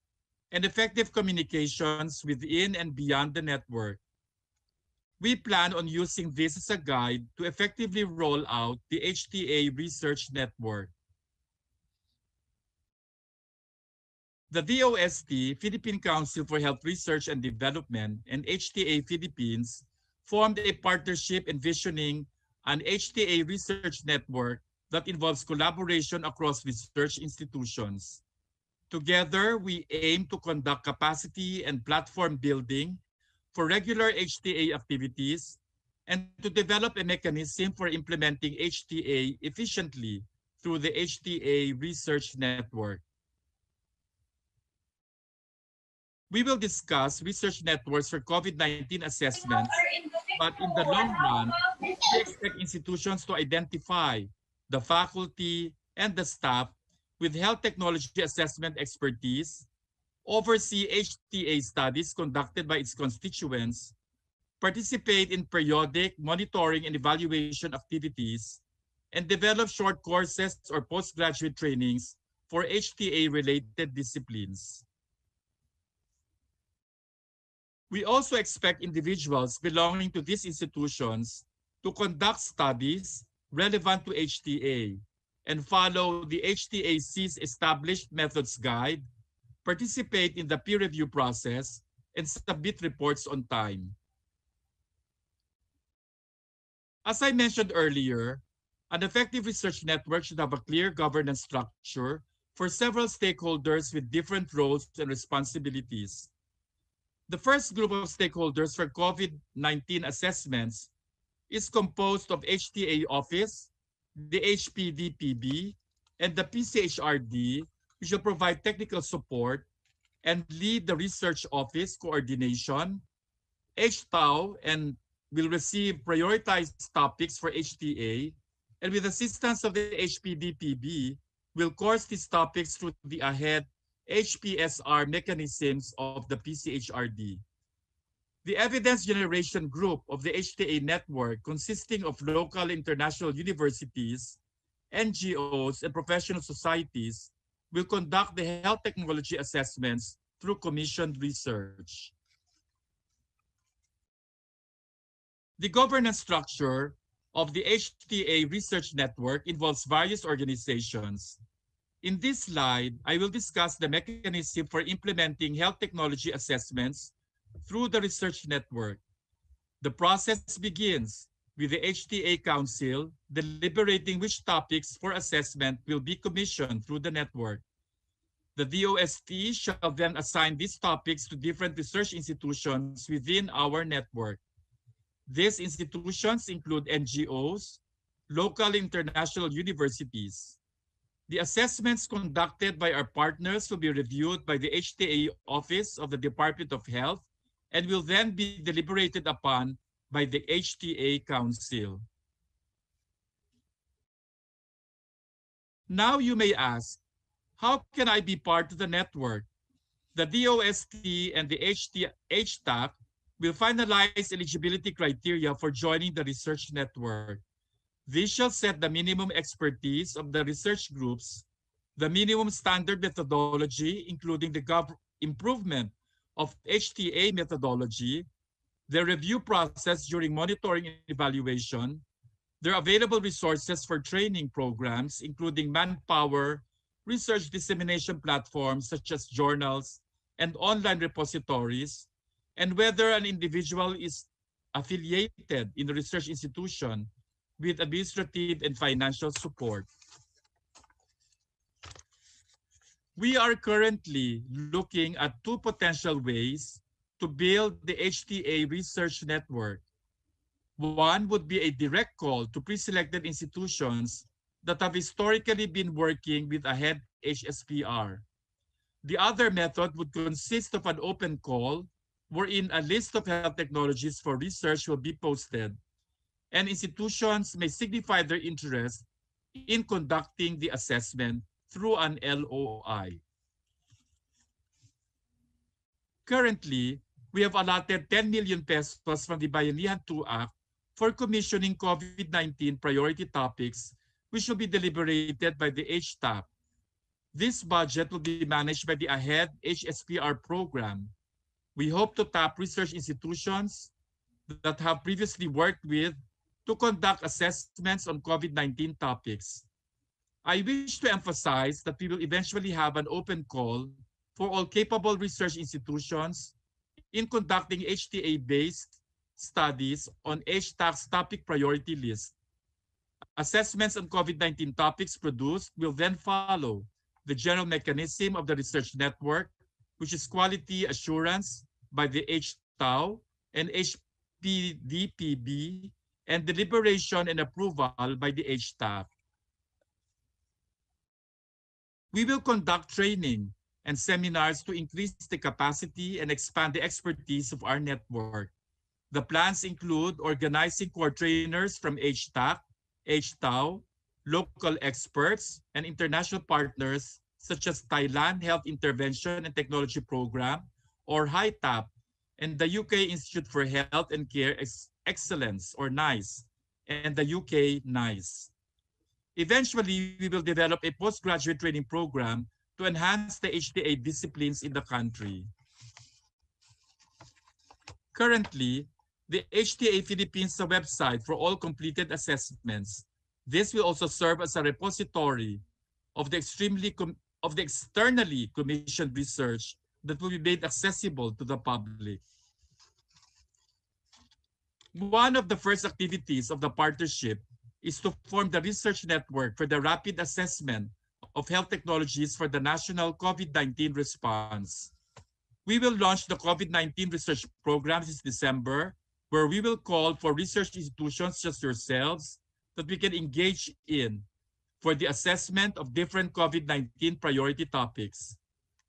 Speaker 14: and effective communications within and beyond the network. We plan on using this as a guide to effectively roll out the HTA Research Network. The DOST, Philippine Council for Health Research and Development, and HTA Philippines formed a partnership envisioning an HTA research network that involves collaboration across research institutions. Together, we aim to conduct capacity and platform building for regular HTA activities and to develop a mechanism for implementing HTA efficiently through the HTA Research Network. We will discuss research networks for COVID-19 assessments, but in the long run, we expect institutions to identify the faculty and the staff with health technology assessment expertise, oversee HTA studies conducted by its constituents, participate in periodic monitoring and evaluation activities, and develop short courses or postgraduate trainings for HTA-related disciplines. We also expect individuals belonging to these institutions to conduct studies relevant to HTA and follow the HTAC's established methods guide, participate in the peer review process, and submit reports on time. As I mentioned earlier, an effective research network should have a clear governance structure for several stakeholders with different roles and responsibilities. The first group of stakeholders for COVID-19 assessments is composed of HTA Office, the HPDPB, and the PCHRD, which will provide technical support and lead the research office coordination. HTAO and will receive prioritized topics for HTA, and with assistance of the HPDPB, will course these topics through the AHEAD HPSR mechanisms of the PCHRD. The evidence generation group of the HTA network, consisting of local international universities, NGOs, and professional societies, will conduct the health technology assessments through commissioned research. The governance structure of the HTA Research Network involves various organizations. In this slide, I will discuss the mechanism for implementing health technology assessments through the research network. The process begins with the HTA Council deliberating which topics for assessment will be commissioned through the network. The DOST shall then assign these topics to different research institutions within our network. These institutions include NGOs, local international universities. The assessments conducted by our partners will be reviewed by the HTA Office of the Department of Health and will then be deliberated upon by the HTA Council. Now you may ask, how can I be part of the network? The DOST and the HTAC will finalize eligibility criteria for joining the research network. This shall set the minimum expertise of the research groups, the minimum standard methodology, including the improvement of HTA methodology, the review process during monitoring and evaluation, their available resources for training programs, including manpower, research dissemination platforms such as journals and online repositories, and whether an individual is affiliated in a research institution with administrative and financial support. We are currently looking at two potential ways to build the HTA research network. One would be a direct call to pre-selected institutions that have historically been working with AHEAD HSPR. The other method would consist of an open call wherein a list of health technologies for research will be posted, and institutions may signify their interest in conducting the assessment through an LOI. Currently, we have allotted 10 million pesos from the Bayanihan 2 Act for commissioning COVID-19 priority topics, which will be deliberated by the HTAP. This budget will be managed by the AHEAD HSPR program. We hope to tap research institutions, that have previously worked with to conduct assessments on COVID-19 topics. I wish to emphasize that we will eventually have an open call for all capable research institutions in conducting HTA-based studies on HTAC's topic priority list. Assessments on COVID-19 topics produced will then follow the general mechanism of the research network, which is quality assurance by the HTAO and HPDPB, and deliberation and approval by the HTAC. We will conduct training and seminars to increase the capacity and expand the expertise of our network. The plans include organizing core trainers from HTAC, HTAO, local experts, and international partners such as Thailand Health Intervention and Technology Program, or HITAP, and the UK Institute for Health and Care Excellence, or NICE, and the UK NICE. Eventually, we will develop a postgraduate training program to enhance the HTA disciplines in the country. Currently, the HTA Philippines website for all completed assessments. This will also serve as a repository of the externally commissioned research that will be made accessible to the public. One of the first activities of the partnership is to form the research network for the rapid assessment of health technologies for the national COVID-19 response. We will launch the COVID-19 research program this December, where we will call for research institutions such as yourselves that we can engage in for the assessment of different COVID-19 priority topics.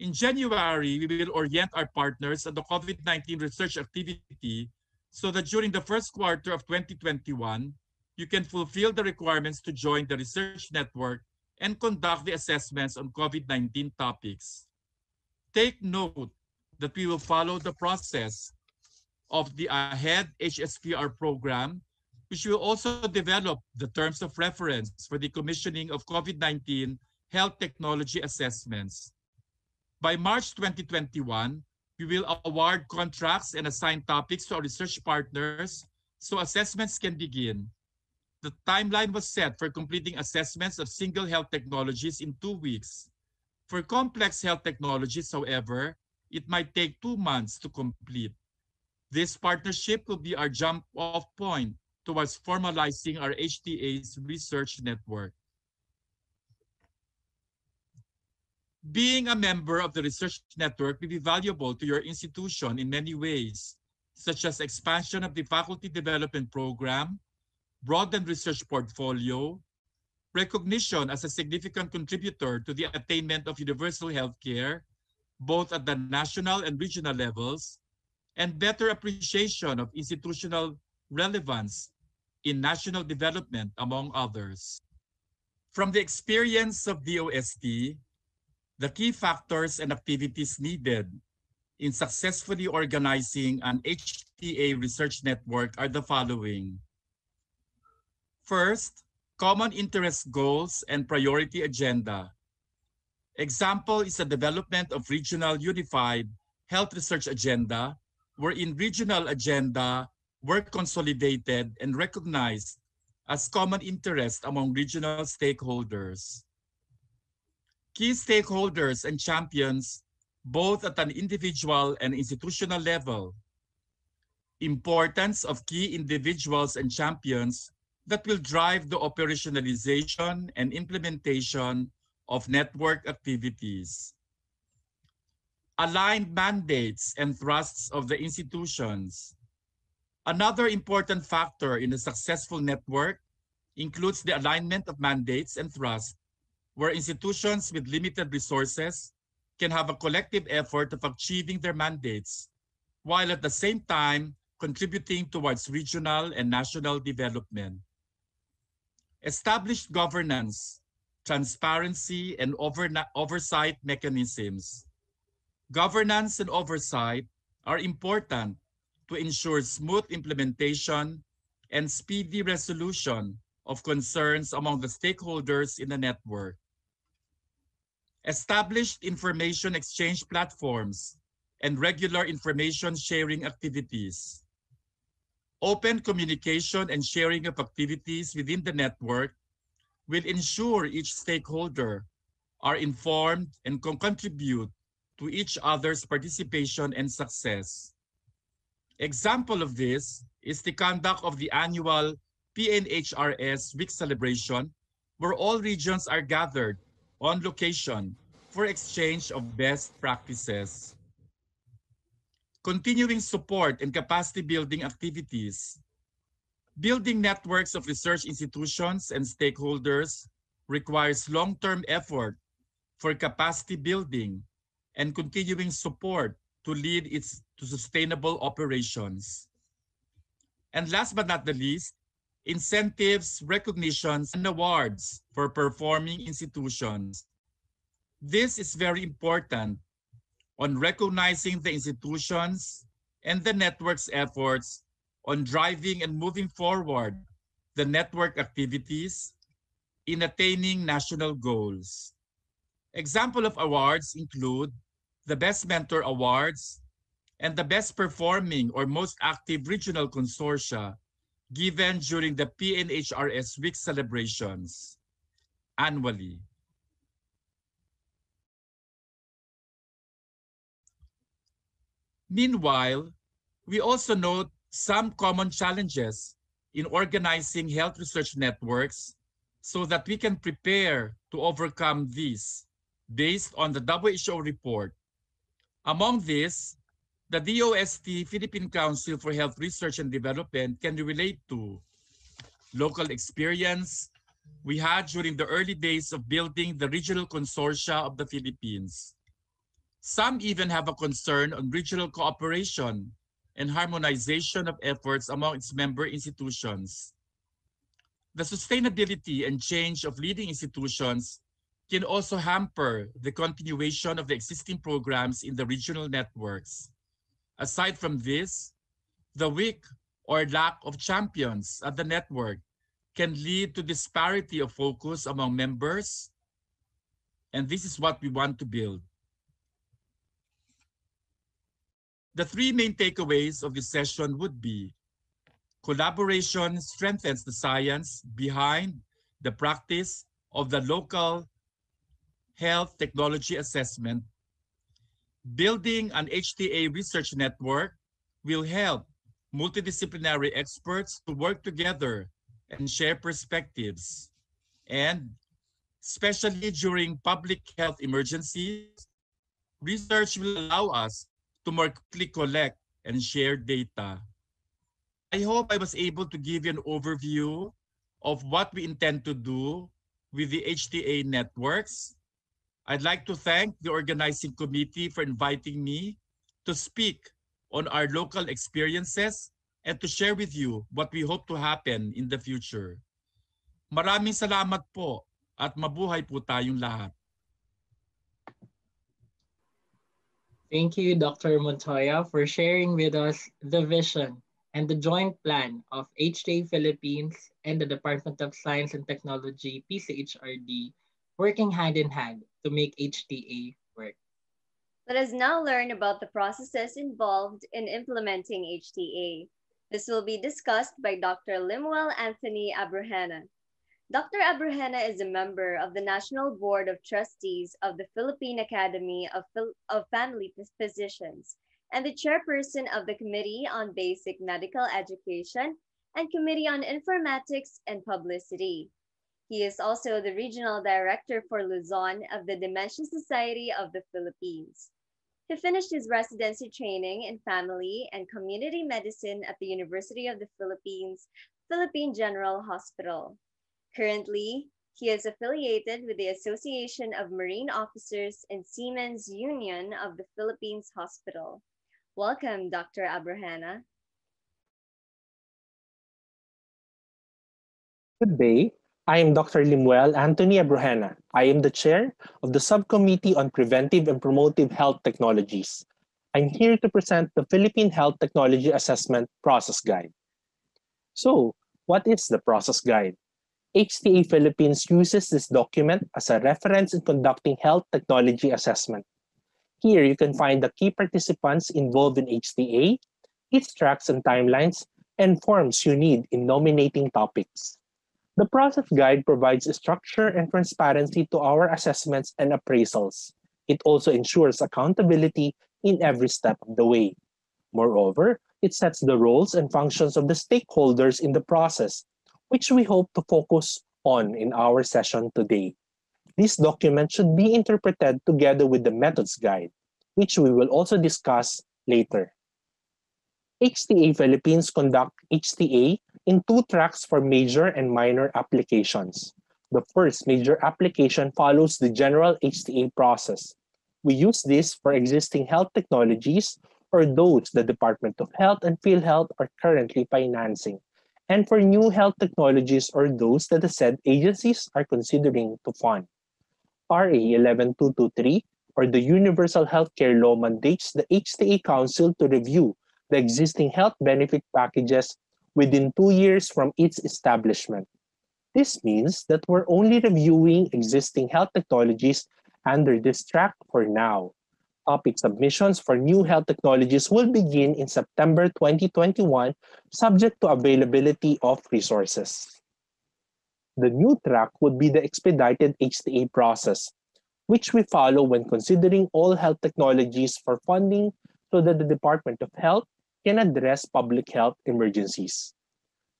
Speaker 14: In January, we will orient our partners on the COVID-19 research activity so that during the first quarter of 2021, you can fulfill the requirements to join the research network and conduct the assessments on COVID-19 topics. Take note that we will follow the process of the AHEAD HSPR program, which will also develop the terms of reference for the commissioning of COVID-19 health technology assessments. By March 2021, we will award contracts and assign topics to our research partners so assessments can begin. The timeline was set for completing assessments of single health technologies in 2 weeks. For complex health technologies, however, it might take 2 months to complete. This partnership will be our jump-off point towards formalizing our HTA's research network. Being a member of the research network will be valuable to your institution in many ways, such as expansion of the faculty development program, broadened research portfolio, recognition as a significant contributor to the attainment of universal health care, both at the national and regional levels, and better appreciation of institutional relevance in national development, among others. From the experience of DOST, the key factors and activities needed in successfully organizing an HTA research network are the following. First, common interest goals and priority agenda. Example is the development of regional unified health research agenda, wherein regional agenda were consolidated and recognized as common interest among regional stakeholders. Key stakeholders and champions, both at an individual and institutional level. Importance of key individuals and champions that will drive the operationalization and implementation of network activities. Aligned mandates and thrusts of the institutions. Another important factor in a successful network includes the alignment of mandates and thrusts, where institutions with limited resources can have a collective effort of achieving their mandates, while at the same time contributing towards regional and national development. Established governance, transparency, and oversight mechanisms. Governance and oversight are important to ensure smooth implementation and speedy resolution of concerns among the stakeholders in the network. Established information exchange platforms and regular information sharing activities. Open communication and sharing of activities within the network will ensure each stakeholder are informed and can contribute to each other's participation and success. Example of this is the conduct of the annual PNHRS Week celebration, where all regions are gathered on location for exchange of best practices. Continuing support and capacity building activities. Building networks of research institutions and stakeholders requires long-term effort for capacity building and continuing support to lead to sustainable operations. And last but not the least, incentives, recognitions, and awards for performing institutions. This is very important on recognizing the institutions and the network's efforts on driving and moving forward the network activities in attaining national goals. Example of awards include the Best Mentor Awards and the Best Performing or Most Active Regional Consortia given during the PNHRS Week celebrations annually. Meanwhile, we also note some common challenges in organizing health research networks so that we can prepare to overcome these based on the WHO report. Among these, the DOST Philippine Council for Health Research and Development can relate to local experience we had during the early days of building the regional consortia of the Philippines. Some even have a concern on regional cooperation and harmonization of efforts among its member institutions. The sustainability and change of leading institutions can also hamper the continuation of the existing programs in the regional networks. Aside from this, the weak or lack of champions at the network can lead to disparity of focus among members, and this is what we want to build. The three main takeaways of this session would be: collaboration strengthens the science behind the practice of the local health technology assessment. Building an HTA research network will help multidisciplinary experts to work together and share perspectives. And especially during public health emergencies, research will allow us to more quickly collect and share data. I hope I was able to give you an overview of what we intend to do with the HTA networks. I'd like to thank the organizing committee for inviting me to speak on our local experiences and to share with you what we hope to happen in the future. Maraming salamat po at mabuhay po tayong lahat.
Speaker 10: Thank you, Dr. Montoya, for sharing with us the vision and the joint plan of HTA Philippines and the Department of Science and Technology, PCHRD, working hand in hand to make HTA work.
Speaker 8: Let us now learn about the processes involved in implementing HTA. This will be discussed by Dr. Limuel Anthony Abrahena. Dr. Abrahena is a member of the National Board of Trustees of the Philippine Academy of Family Physicians and the chairperson of the Committee on Basic Medical Education and Committee on Informatics and Publicity. He is also the Regional Director for Luzon of the Dementia Society of the Philippines. He finished his residency training in family and community medicine at the University of the Philippines, Philippine General Hospital. Currently, he is affiliated with the Association of Marine Officers and Seamen's Union of the Philippines Hospital. Welcome, Dr. Abrahena.
Speaker 15: Good day. I am Dr. Limuel Anthony Abrahena. I am the chair of the Subcommittee on Preventive and Promotive Health Technologies. I'm here to present the Philippine Health Technology Assessment Process Guide. So, what is the process guide? HTA Philippines uses this document as a reference in conducting health technology assessment. Here you can find the key participants involved in HTA, its tracks and timelines, and forms you need in nominating topics. The process guide provides structure and transparency to our assessments and appraisals. It also ensures accountability in every step of the way. Moreover, it sets the roles and functions of the stakeholders in the process, which we hope to focus on in our session today. This document should be interpreted together with the methods guide, which we will also discuss later. HTA Philippines conduct HTA in two tracks for major and minor applications. The first major application follows the general HTA process. We use this for existing health technologies or those the Department of Health and PhilHealth are currently financing, and for new health technologies or those that the said agencies are considering to fund. RA 11223 or the Universal Healthcare Law mandates the HTA Council to review the existing health benefit packages within 2 years from its establishment. This means that we're only reviewing existing health technologies under this track for now. Topic submissions for new health technologies will begin in September 2021, subject to availability of resources. The new track would be the expedited HTA process, which we follow when considering all health technologies for funding so that the Department of Health can address public health emergencies.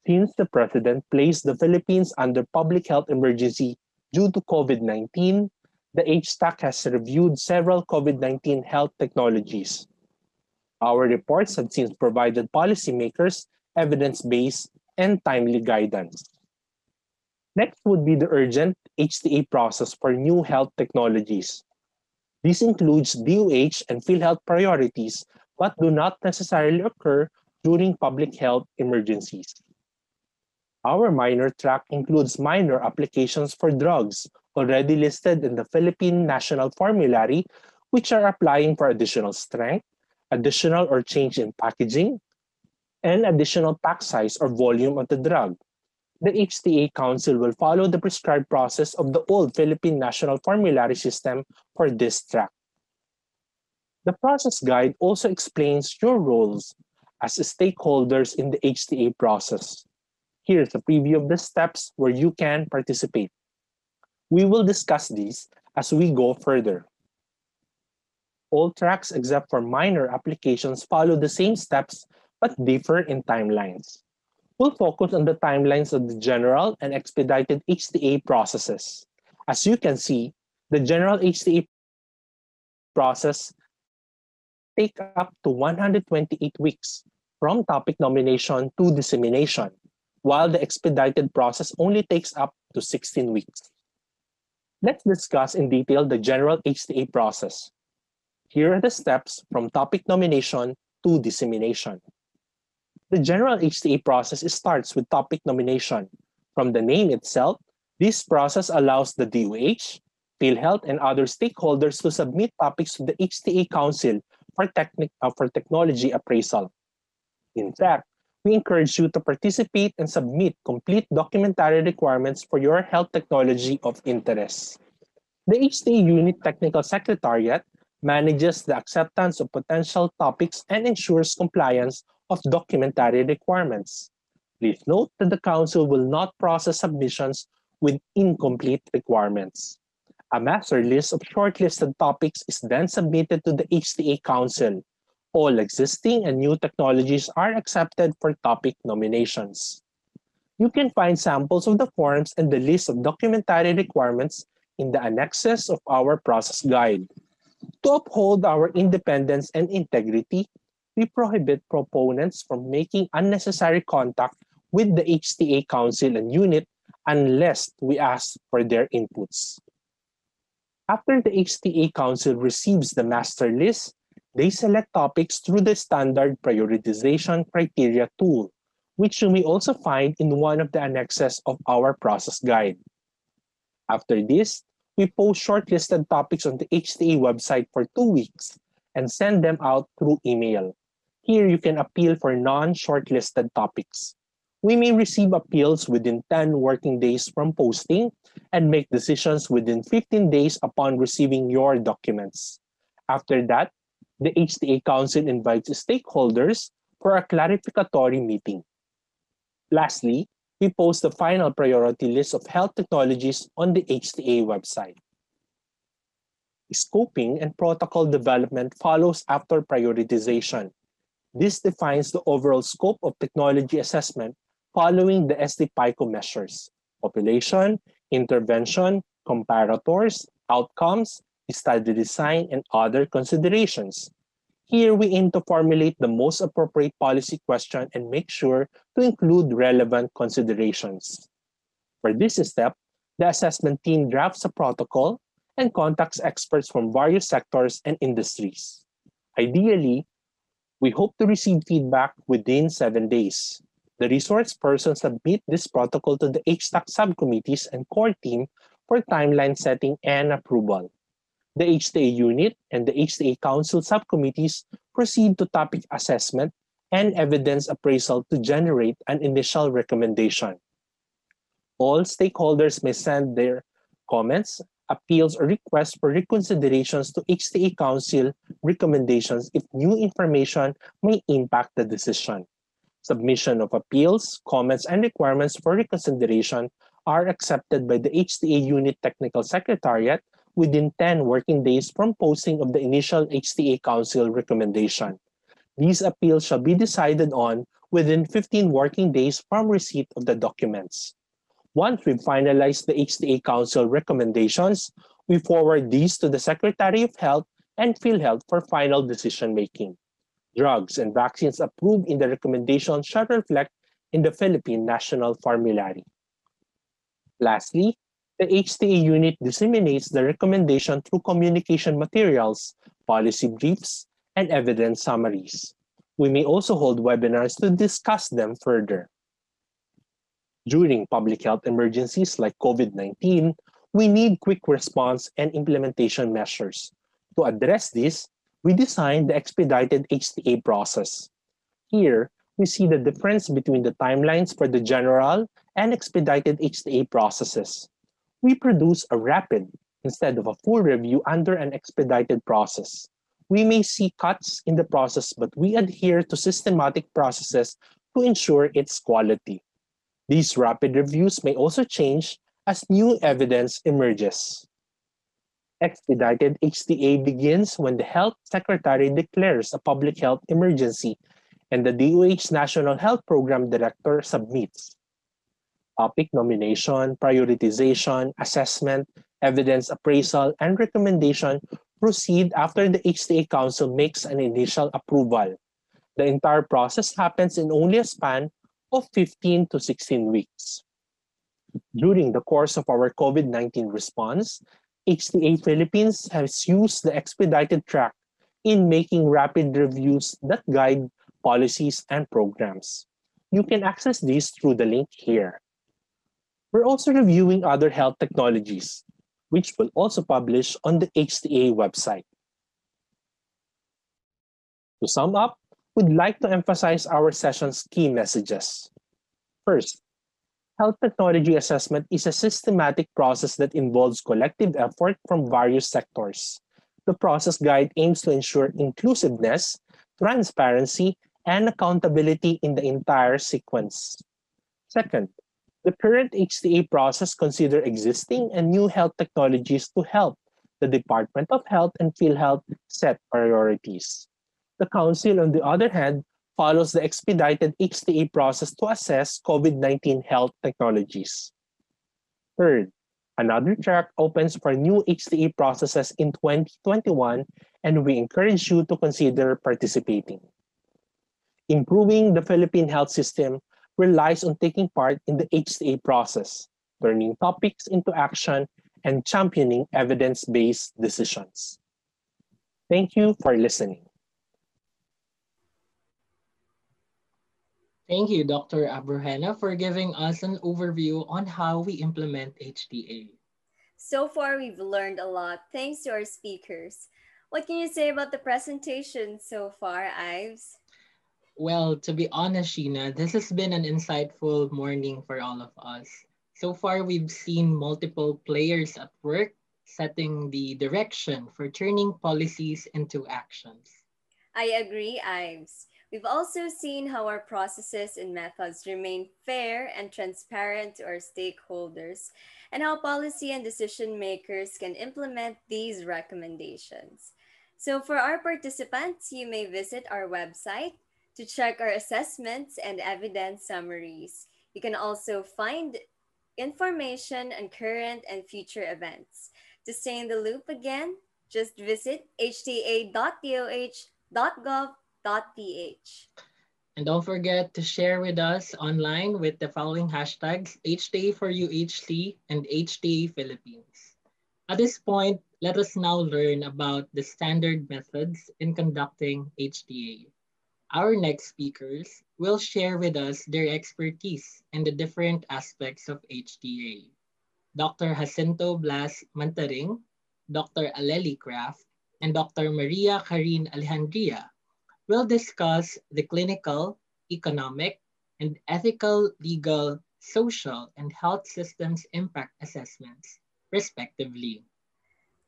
Speaker 15: Since the President placed the Philippines under public health emergency due to COVID-19, the HTAC has reviewed several COVID-19 health technologies. Our reports have since provided policymakers evidence-based and timely guidance. Next would be the urgent HTA process for new health technologies. This includes DOH and PhilHealth priorities, but do not necessarily occur during public health emergencies. Our minor track includes minor applications for drugs already listed in the Philippine National Formulary, which are applying for additional strength, additional or change in packaging, and additional pack size or volume of the drug. The HTA Council will follow the prescribed process of the old Philippine National Formulary system for this track. The process guide also explains your roles as stakeholders in the HTA process. Here's a preview of the steps where you can participate. We will discuss these as we go further. All tracks except for minor applications follow the same steps but differ in timelines. We'll focus on the timelines of the general and expedited HTA processes. As you can see, the general HTA process takes up to 128 weeks from topic nomination to dissemination, while the expedited process only takes up to 16 weeks. Let's discuss in detail the general HTA process. Here are the steps from topic nomination to dissemination. The general HTA process starts with topic nomination. From the name itself, this process allows the DOH, PhilHealth, and other stakeholders to submit topics to the HTA Council for technology appraisal. In fact, we encourage you to participate and submit complete documentary requirements for your health technology of interest. The HTA Unit Technical Secretariat manages the acceptance of potential topics and ensures compliance of documentary requirements. Please note that the Council will not process submissions with incomplete requirements. A master list of shortlisted topics is then submitted to the HTA Council. All existing and new technologies are accepted for topic nominations. You can find samples of the forms and the list of documentary requirements in the annexes of our process guide. To uphold our independence and integrity, we prohibit proponents from making unnecessary contact with the HTA Council and Unit unless we ask for their inputs. After the HTA Council receives the master list, they select topics through the standard prioritization criteria tool, which you may also find in one of the annexes of our process guide. After this, we post shortlisted topics on the HTA website for 2 weeks and send them out through email. Here you can appeal for non-shortlisted topics. We may receive appeals within 10 working days from posting and make decisions within 15 days upon receiving your documents. After that, the HTA Council invites stakeholders for a clarificatory meeting. Lastly, we post the final priority list of health technologies on the HTA website. Scoping and protocol development follows after prioritization. This defines the overall scope of technology assessment following the ST-PICO measures: population, intervention, comparators, outcomes, study design, and other considerations. Here, we aim to formulate the most appropriate policy question and make sure to include relevant considerations. For this step, the assessment team drafts a protocol and contacts experts from various sectors and industries. Ideally, we hope to receive feedback within 7 days. The resource persons submit this protocol to the HTAC subcommittees and core team for timeline setting and approval. The HTA Unit and the HTA Council subcommittees proceed to topic assessment and evidence appraisal to generate an initial recommendation. All stakeholders may send their comments, appeals, or requests for reconsiderations to HTA Council recommendations if new information may impact the decision. Submission of appeals, comments, and requirements for reconsideration are accepted by the HTA Unit Technical Secretariat within 10 working days from posting of the initial HTA Council recommendation. These appeals shall be decided on within 15 working days from receipt of the documents. Once we've finalized the HTA Council recommendations, we forward these to the Secretary of Health and PhilHealth for final decision-making. Drugs and vaccines approved in the recommendation shall reflect in the Philippine National Formulary. Lastly, the HTA Unit disseminates the recommendation through communication materials, policy briefs, and evidence summaries. We may also hold webinars to discuss them further. During public health emergencies like COVID-19, we need quick response and implementation measures. To address this, we designed the expedited HTA process. Here, we see the difference between the timelines for the general and expedited HTA processes. We produce a rapid instead of a full review under an expedited process. We may see cuts in the process, but we adhere to systematic processes to ensure its quality. These rapid reviews may also change as new evidence emerges. Expedited HTA begins when the Health Secretary declares a public health emergency and the DOH National Health Program Director submits. Topic nomination, prioritization, assessment, evidence appraisal, and recommendation proceed after the HTA Council makes an initial approval. The entire process happens in only a span of 15 to 16 weeks. During the course of our COVID-19 response, HTA Philippines has used the expedited track in making rapid reviews that guide policies and programs. You can access these through the link here. We're also reviewing other health technologies, which will also publish on the HTA website. To sum up, we'd like to emphasize our session's key messages. First, health technology assessment is a systematic process that involves collective effort from various sectors. The process guide aims to ensure inclusiveness, transparency, and accountability in the entire sequence. Second, the current HTA process considers existing and new health technologies to help the Department of Health and PhilHealth set priorities. The Council, on the other hand, follows the expedited HTA process to assess COVID-19 health technologies. Third, another track opens for new HTA processes in 2021, and we encourage you to consider participating. Improving the Philippine health system relies on taking part in the HTA process, turning topics into action, and championing evidence-based decisions. Thank you for listening.
Speaker 10: Thank you, Dr. Abrahena, for giving us an overview on how we implement HTA.
Speaker 8: So far, we've learned a lot thanks to our speakers. What can you say about the presentation so far, Ives?
Speaker 10: Well, to be honest, Sheena, this has been an insightful morning for all of us. So far, we've seen multiple players at work setting the direction for turning policies into actions.
Speaker 8: I agree, Ives. We've also seen how our processes and methods remain fair and transparent to our stakeholders, and how policy and decision makers can implement these recommendations. So, for our participants, you may visit our website to check our assessments and evidence summaries. You can also find information on current and future events. To stay in the loop again, just visit hta.doh.gov.ph.
Speaker 10: And don't forget to share with us online with the following hashtags HTA for UHC and HTA Philippines. At this point, let us now learn about the standard methods in conducting HTA. Our next speakers will share with us their expertise in the different aspects of HTA. Dr. Jacinto Blas Mantaring, Dr. Aleli Craft, and Dr. Maria Karin Alejandria will discuss the clinical, economic, and ethical, legal, social, and health systems impact assessments, respectively.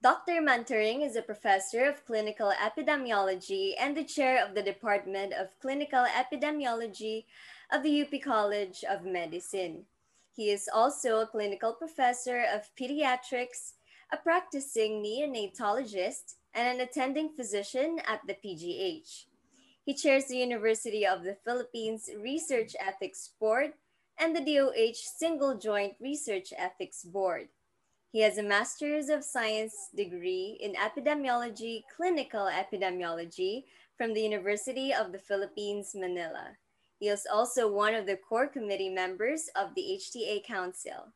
Speaker 8: Dr. Mantaring is a professor of clinical epidemiology and the chair of the Department of Clinical Epidemiology of the UP College of Medicine. He is also a clinical professor of pediatrics, a practicing neonatologist, and an attending physician at the PGH. He chairs the University of the Philippines Research Ethics Board and the DOH Single Joint Research Ethics Board. He has a Master's of Science degree in Epidemiology, Clinical Epidemiology from the University of the Philippines, Manila. He is also one of the core committee members of the HTA Council.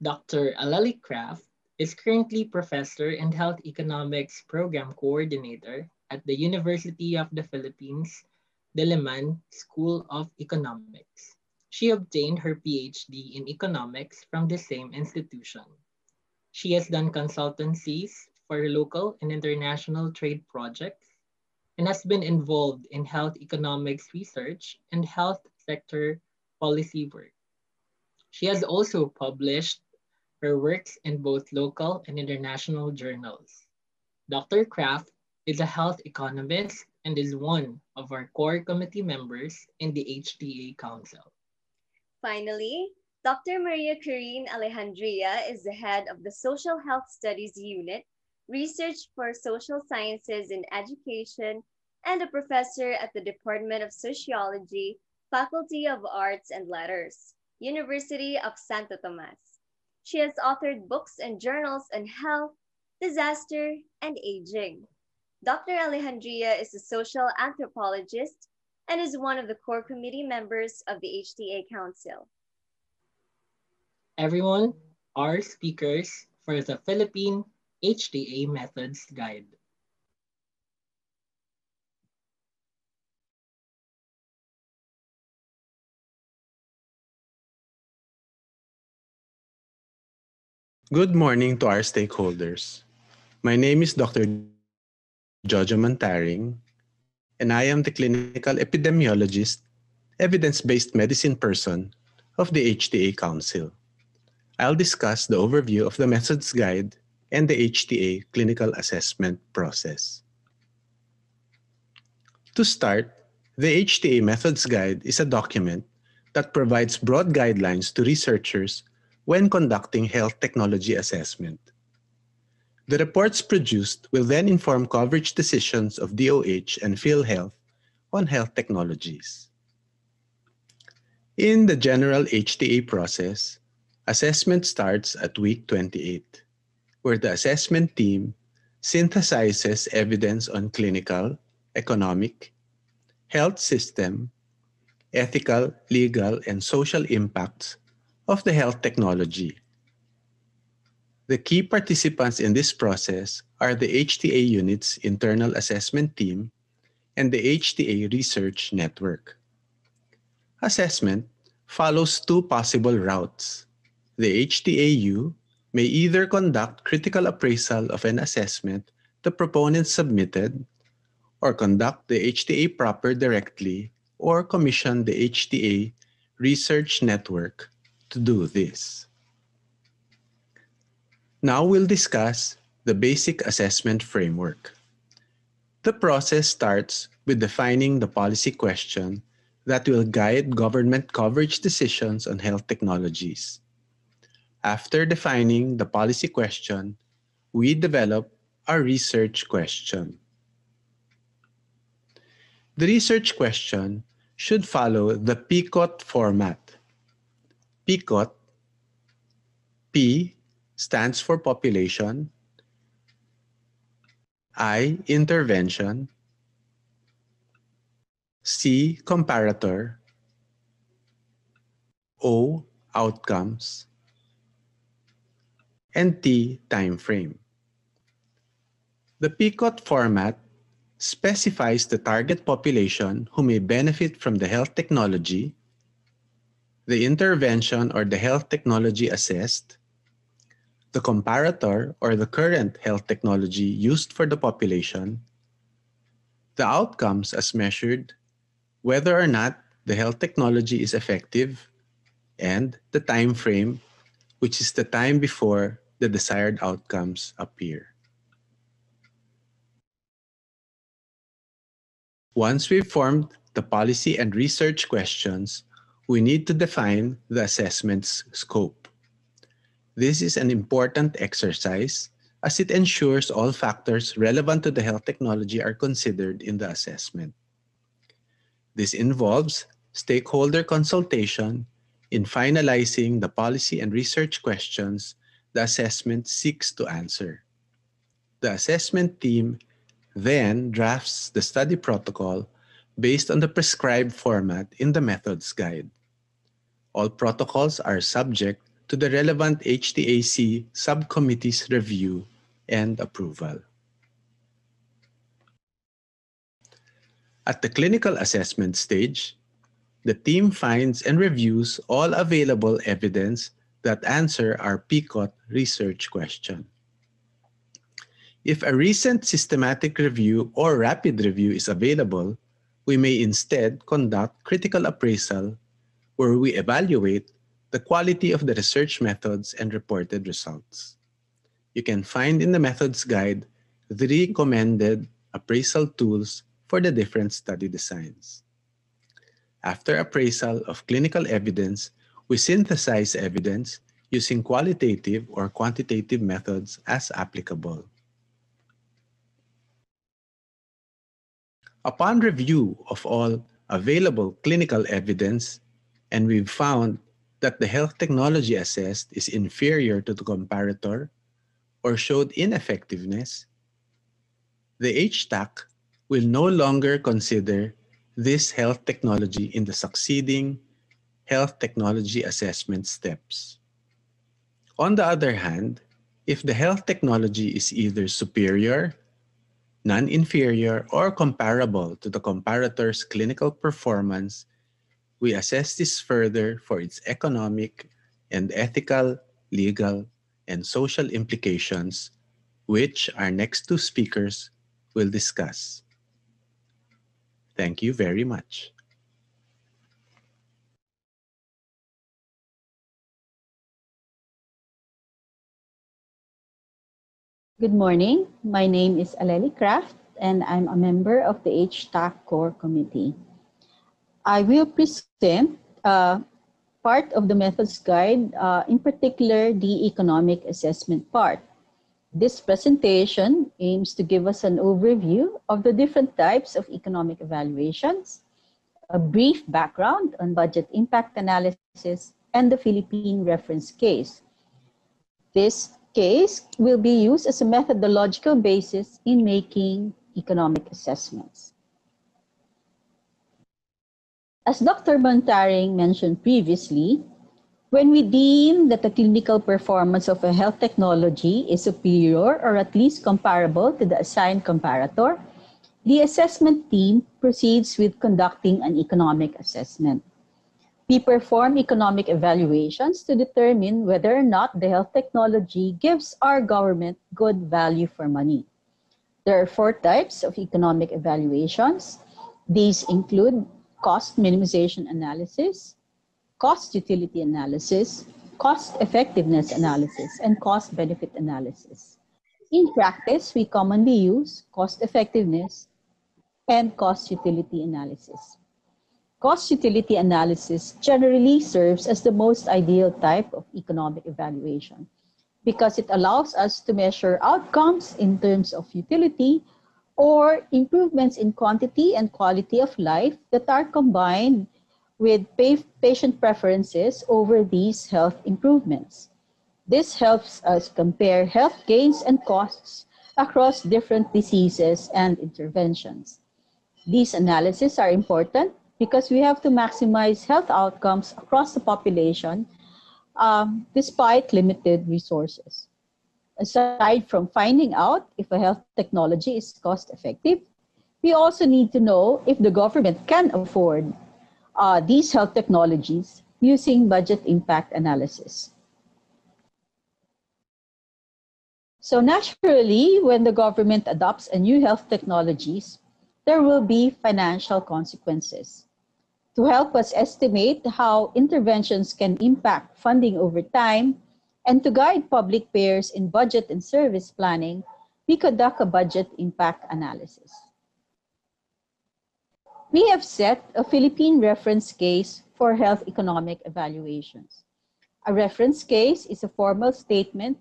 Speaker 10: Dr. Aleli Craft is currently professor and health economics program coordinator at the University of the Philippines, Diliman School of Economics. She obtained her PhD in economics from the same institution. She has done consultancies for local and international trade projects and has been involved in health economics research and health sector policy work. She has also published her works in both local and international journals. Dr. Kraft is a health economist and is one of our core committee members in the HTA Council.
Speaker 8: Finally, Dr. Maria Karin Alejandria is the head of the Social Health Studies Unit, Research for Social Sciences in Education, and a professor at the Department of Sociology, Faculty of Arts and Letters, University of Santo Tomas. She has authored books and journals on health, disaster, and aging. Dr. Alejandria is a social anthropologist and is one of the core committee members of the HTA Council.
Speaker 10: Everyone, our speakers for the Philippine HTA Methods Guide.
Speaker 15: Good morning to our stakeholders. My name is Dr. Jojo Mantaring, and I am the clinical epidemiologist, evidence-based medicine person of the HTA Council. I'll discuss the overview of the Methods Guide and the HTA clinical assessment process. To start, the HTA Methods Guide is a document that provides broad guidelines to researchers when conducting health technology assessment. The reports produced will then inform coverage decisions of DOH and PhilHealth on health technologies. In the general HTA process, assessment starts at week 28, where the assessment team synthesizes evidence on clinical, economic, health system, ethical, legal, and social impacts of the health technology. The key participants in this process are the HTA Unit's internal assessment team and the HTA Research Network. Assessment follows two possible routes. The HTAU may either conduct critical appraisal of an assessment the proponent submitted, or conduct the HTA proper directly, or commission the HTA Research Network to do this. Now we'll discuss the basic assessment framework.
Speaker 16: The process starts with defining the policy question that will guide government coverage decisions on health technologies. After defining the policy question, we develop a research question. The research question should follow the PICOT format. PICOT, P stands for population, I, intervention, C, comparator, O, outcomes, and T, time frame. The PICOT format specifies the target population who may benefit from the health technology, the intervention or the health technology assessed, the comparator or the current health technology used for the population, the outcomes as measured, whether or not the health technology is effective, and the time frame, which is the time before the desired outcomes appear. Once we've formed the policy and research questions, we need to define the assessment's scope. This is an important exercise as it ensures all factors relevant to the health technology are considered in the assessment. This involves stakeholder consultation in finalizing the policy and research questions the assessment seeks to answer. The assessment team then drafts the study protocol based on the prescribed format in the methods guide. All protocols are subject to the relevant HTAC subcommittee's review and approval. At the clinical assessment stage, the team finds and reviews all available evidence that answer our PICOT research question. If a recent systematic review or rapid review is available, we may instead conduct critical appraisal where we evaluate the quality of the research methods and reported results. You can find in the methods guide the recommended appraisal tools for the different study designs. After appraisal of clinical evidence, we synthesize evidence using qualitative or quantitative methods as applicable. Upon review of all available clinical evidence, and we've found that the health technology assessed is inferior to the comparator or showed ineffectiveness, the HTAC will no longer consider this health technology in the succeeding health technology assessment steps. On the other hand, if the health technology is either superior, non-inferior, or comparable to the comparator's clinical performance, we assess this further for its economic and ethical, legal, and social implications, which our next two speakers will discuss. Thank you very much.
Speaker 17: Good morning. My name is Aleli Kraft, and I'm a member of the HTA Core Committee. I will present part of the methods guide, in particular the economic assessment part. This presentation aims to give us an overview of the different types of economic evaluations, a brief background on budget impact analysis, and the Philippine reference case. This case will be used as a methodological basis in making economic assessments. As Dr. Montaring mentioned previously, when we deem that the clinical performance of a health technology is superior or at least comparable to the assigned comparator, the assessment team proceeds with conducting an economic assessment. We perform economic evaluations to determine whether or not the health technology gives our government good value for money. There are 4 types of economic evaluations. These include cost minimization analysis, cost utility analysis, cost effectiveness analysis, and cost benefit analysis. In practice, we commonly use cost effectiveness and cost-utility analysis. Cost-utility analysis generally serves as the most ideal type of economic evaluation because it allows us to measure outcomes in terms of utility or improvements in quantity and quality of life that are combined with patient preferences over these health improvements. This helps us compare health gains and costs across different diseases and interventions. These analyses are important because we have to maximize health outcomes across the population despite limited resources. Aside from finding out if a health technology is cost-effective, we also need to know if the government can afford these health technologies using budget impact analysis. So naturally, when the government adopts a new health technologies, there will be financial consequences. To help us estimate how interventions can impact funding over time, and to guide public payers in budget and service planning, we conduct a budget impact analysis. We have set a Philippine reference case for health economic evaluations. A reference case is a formal statement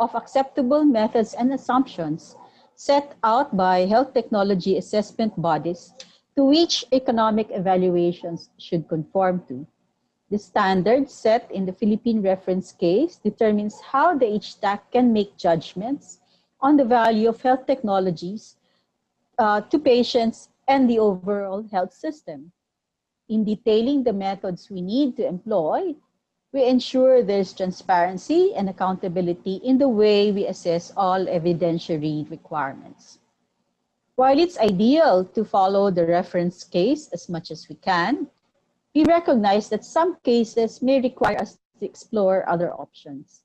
Speaker 17: of acceptable methods and assumptions set out by health technology assessment bodies to which economic evaluations should conform to. The standard set in the Philippine reference case determines how the HTA can make judgments on the value of health technologies to patients and the overall health system. In detailing the methods we need to employ, we ensure there's transparency and accountability in the way we assess all evidentiary requirements. While it's ideal to follow the reference case as much as we can, we recognize that some cases may require us to explore other options.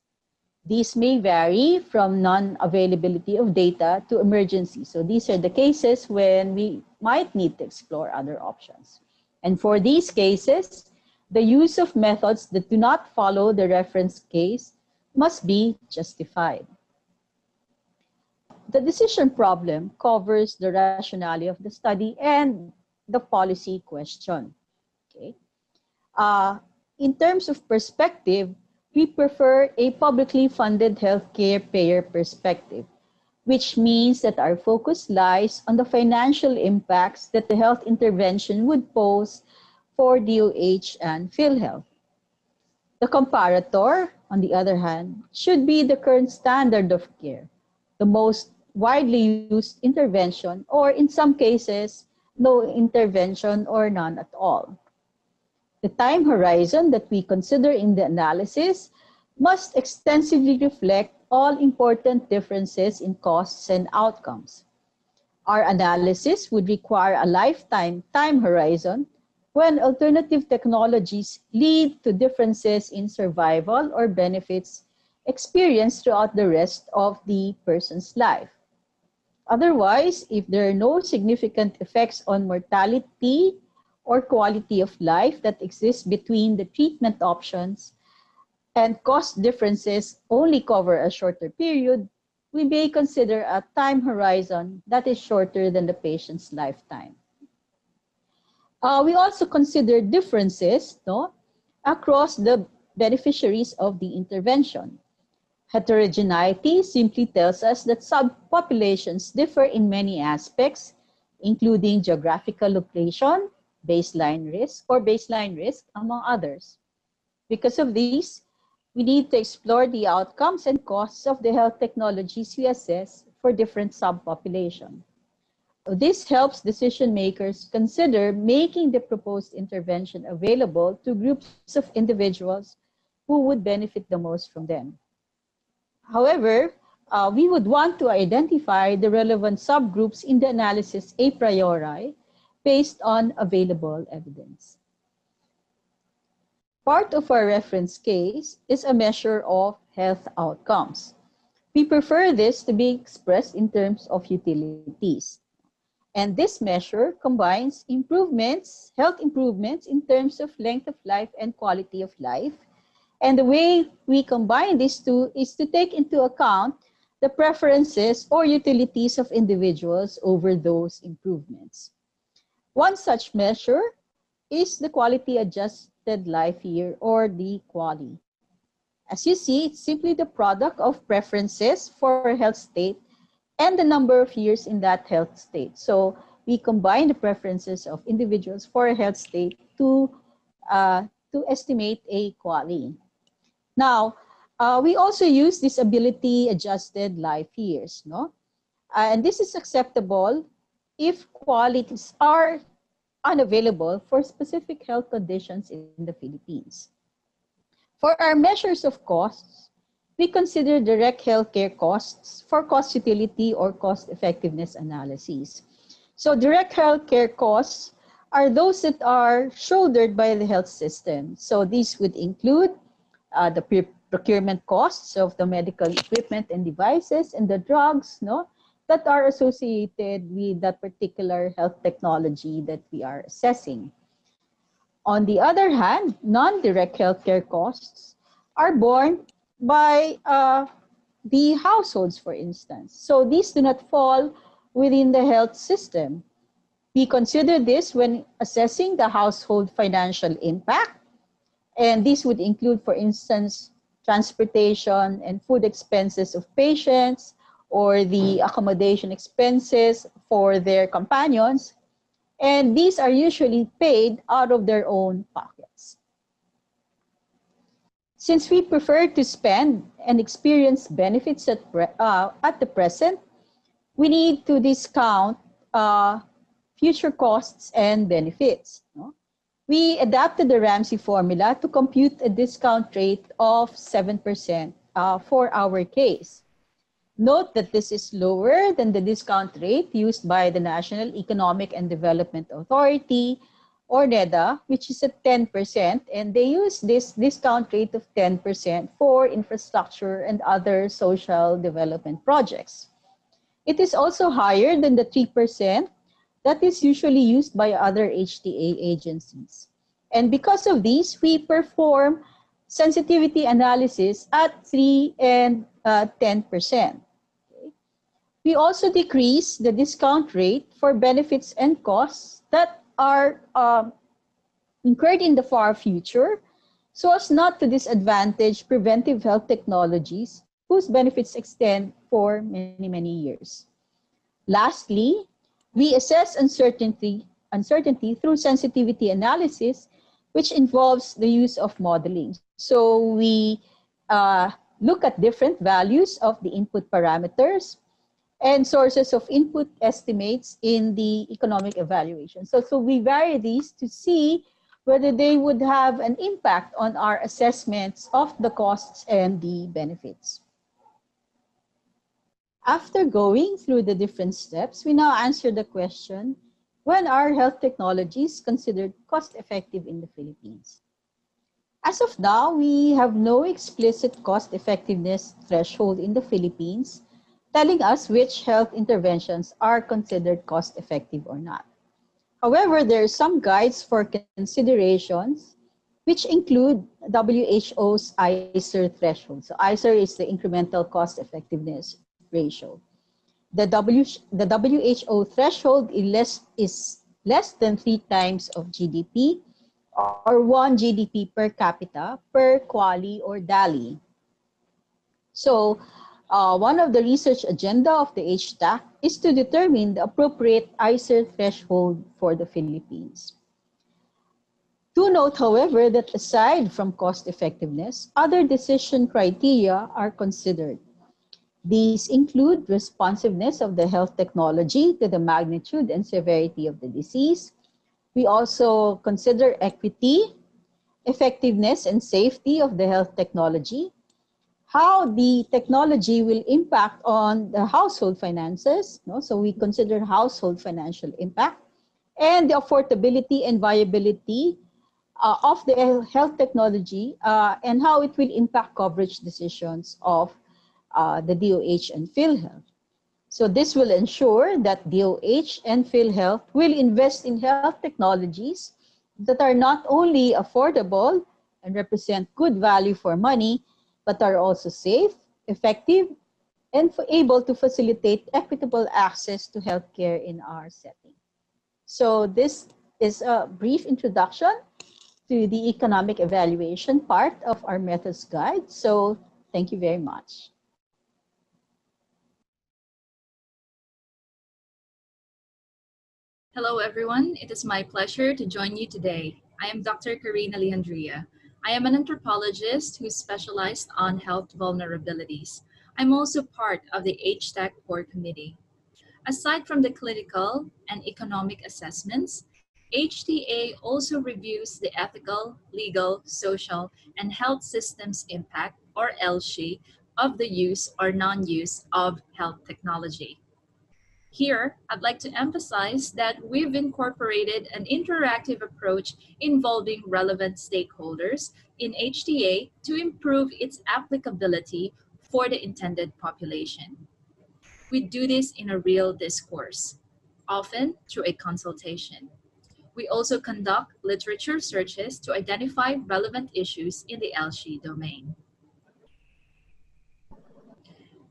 Speaker 17: These may vary from non-availability of data to emergency. So these are the cases when we might need to explore other options. And for these cases, the use of methods that do not follow the reference case must be justified. The decision problem covers the rationale of the study and the policy question. Okay. In terms of perspective, we prefer a publicly funded healthcare payer perspective, which means that our focus lies on the financial impacts that the health intervention would pose for DOH and PhilHealth. The comparator, on the other hand, should be the current standard of care, the most widely used intervention, or in some cases, no intervention or none at all. The time horizon that we consider in the analysis must extensively reflect all important differences in costs and outcomes. Our analysis would require a lifetime time horizon when alternative technologies lead to differences in survival or benefits experienced throughout the rest of the person's life. Otherwise, if there are no significant effects on mortality or quality of life that exist between the treatment options and cost differences only cover a shorter period, we may consider a time horizon that is shorter than the patient's lifetime. We also consider differences across the beneficiaries of the intervention. Heterogeneity simply tells us that subpopulations differ in many aspects, including geographical location, baseline risk, among others. Because of these, we need to explore the outcomes and costs of the health technologies we assess for different subpopulations. This helps decision makers consider making the proposed intervention available to groups of individuals who would benefit the most from them. However, we would want to identify the relevant subgroups in the analysis a priori based on available evidence. Part of our reference case is a measure of health outcomes. We prefer this to be expressed in terms of utilities. And this measure combines health improvements in terms of length of life and quality of life. And the way we combine these two is to take into account the preferences or utilities of individuals over those improvements. One such measure is the quality adjusted life year, or the QALY. As you see, it's simply the product of preferences for a health state and the number of years in that health state. So we combine the preferences of individuals for a health state to estimate a QALY. Now, we also use disability adjusted life years, no? And this is acceptable if QALYs are unavailable for specific health conditions in the Philippines. For our measures of costs, we consider direct healthcare costs for cost utility or cost effectiveness analyses. So direct healthcare costs are those that are shouldered by the health system. So these would include the procurement costs of the medical equipment and devices and the drugs, no, that are associated with that particular health technology that we are assessing. On the other hand, non-direct healthcare costs are borne by the households, for instance. So these do not fall within the health system. We consider this when assessing the household financial impact. And this would include, for instance, transportation and food expenses of patients, or the accommodation expenses for their companions. And these are usually paid out of their own pockets. Since we prefer to spend and experience benefits at the present, we need to discount future costs and benefits. No? We adapted the Ramsey formula to compute a discount rate of 7% for our case. Note that this is lower than the discount rate used by the National Economic and Development Authority, or NEDA, which is at 10%, and they use this discount rate of 10% for infrastructure and other social development projects. It is also higher than the 3% that is usually used by other HTA agencies. And because of these, we perform sensitivity analysis at 3 and 10%. We also decrease the discount rate for benefits and costs that are incurred in the far future, so as not to disadvantage preventive health technologies whose benefits extend for many, many years. Lastly, we assess uncertainty through sensitivity analysis, which involves the use of modeling. So we look at different values of the input parameters and sources of input estimates in the economic evaluation. So we vary these to see whether they would have an impact on our assessments of the costs and the benefits. After going through the different steps, we now answer the question, when are health technologies considered cost-effective in the Philippines? As of now, we have no explicit cost-effectiveness threshold in the Philippines telling us which health interventions are considered cost-effective or not. However, there are some guides for considerations which include WHO's ICER threshold. So ICER is the incremental cost-effectiveness ratio. The WHO threshold is less than 3 times of GDP, or 1 GDP per capita per QALY or DALY. So one of the research agenda of the HTA is to determine the appropriate ICER threshold for the Philippines. Do note, however, that aside from cost effectiveness, other decision criteria are considered. These include responsiveness of the health technology to the magnitude and severity of the disease. We also consider equity, effectiveness, and safety of the health technology, how the technology will impact on the household finances. No? So we consider household financial impact, and the affordability and viability of the health technology and how it will impact coverage decisions of the DOH and PhilHealth. So this will ensure that DOH and PhilHealth will invest in health technologies that are not only affordable and represent good value for money, but are also safe, effective, and able to facilitate equitable access to healthcare in our setting. So this is a brief introduction to the economic evaluation part of our methods guide. So thank you very much.
Speaker 18: Hello, everyone. It is my pleasure to join you today. I am Dr. Karina Leandria. I am an anthropologist who specialized on health vulnerabilities. I'm also part of the HTA Core Committee. Aside from the clinical and economic assessments, HTA also reviews the ethical, legal, social, and health systems impact, or ELSHI, of the use or non-use of health technology. Here, I'd like to emphasize that we've incorporated an interactive approach involving relevant stakeholders in HTA to improve its applicability for the intended population. We do this in a real discourse, often through a consultation. We also conduct literature searches to identify relevant issues in the ELSHI domain.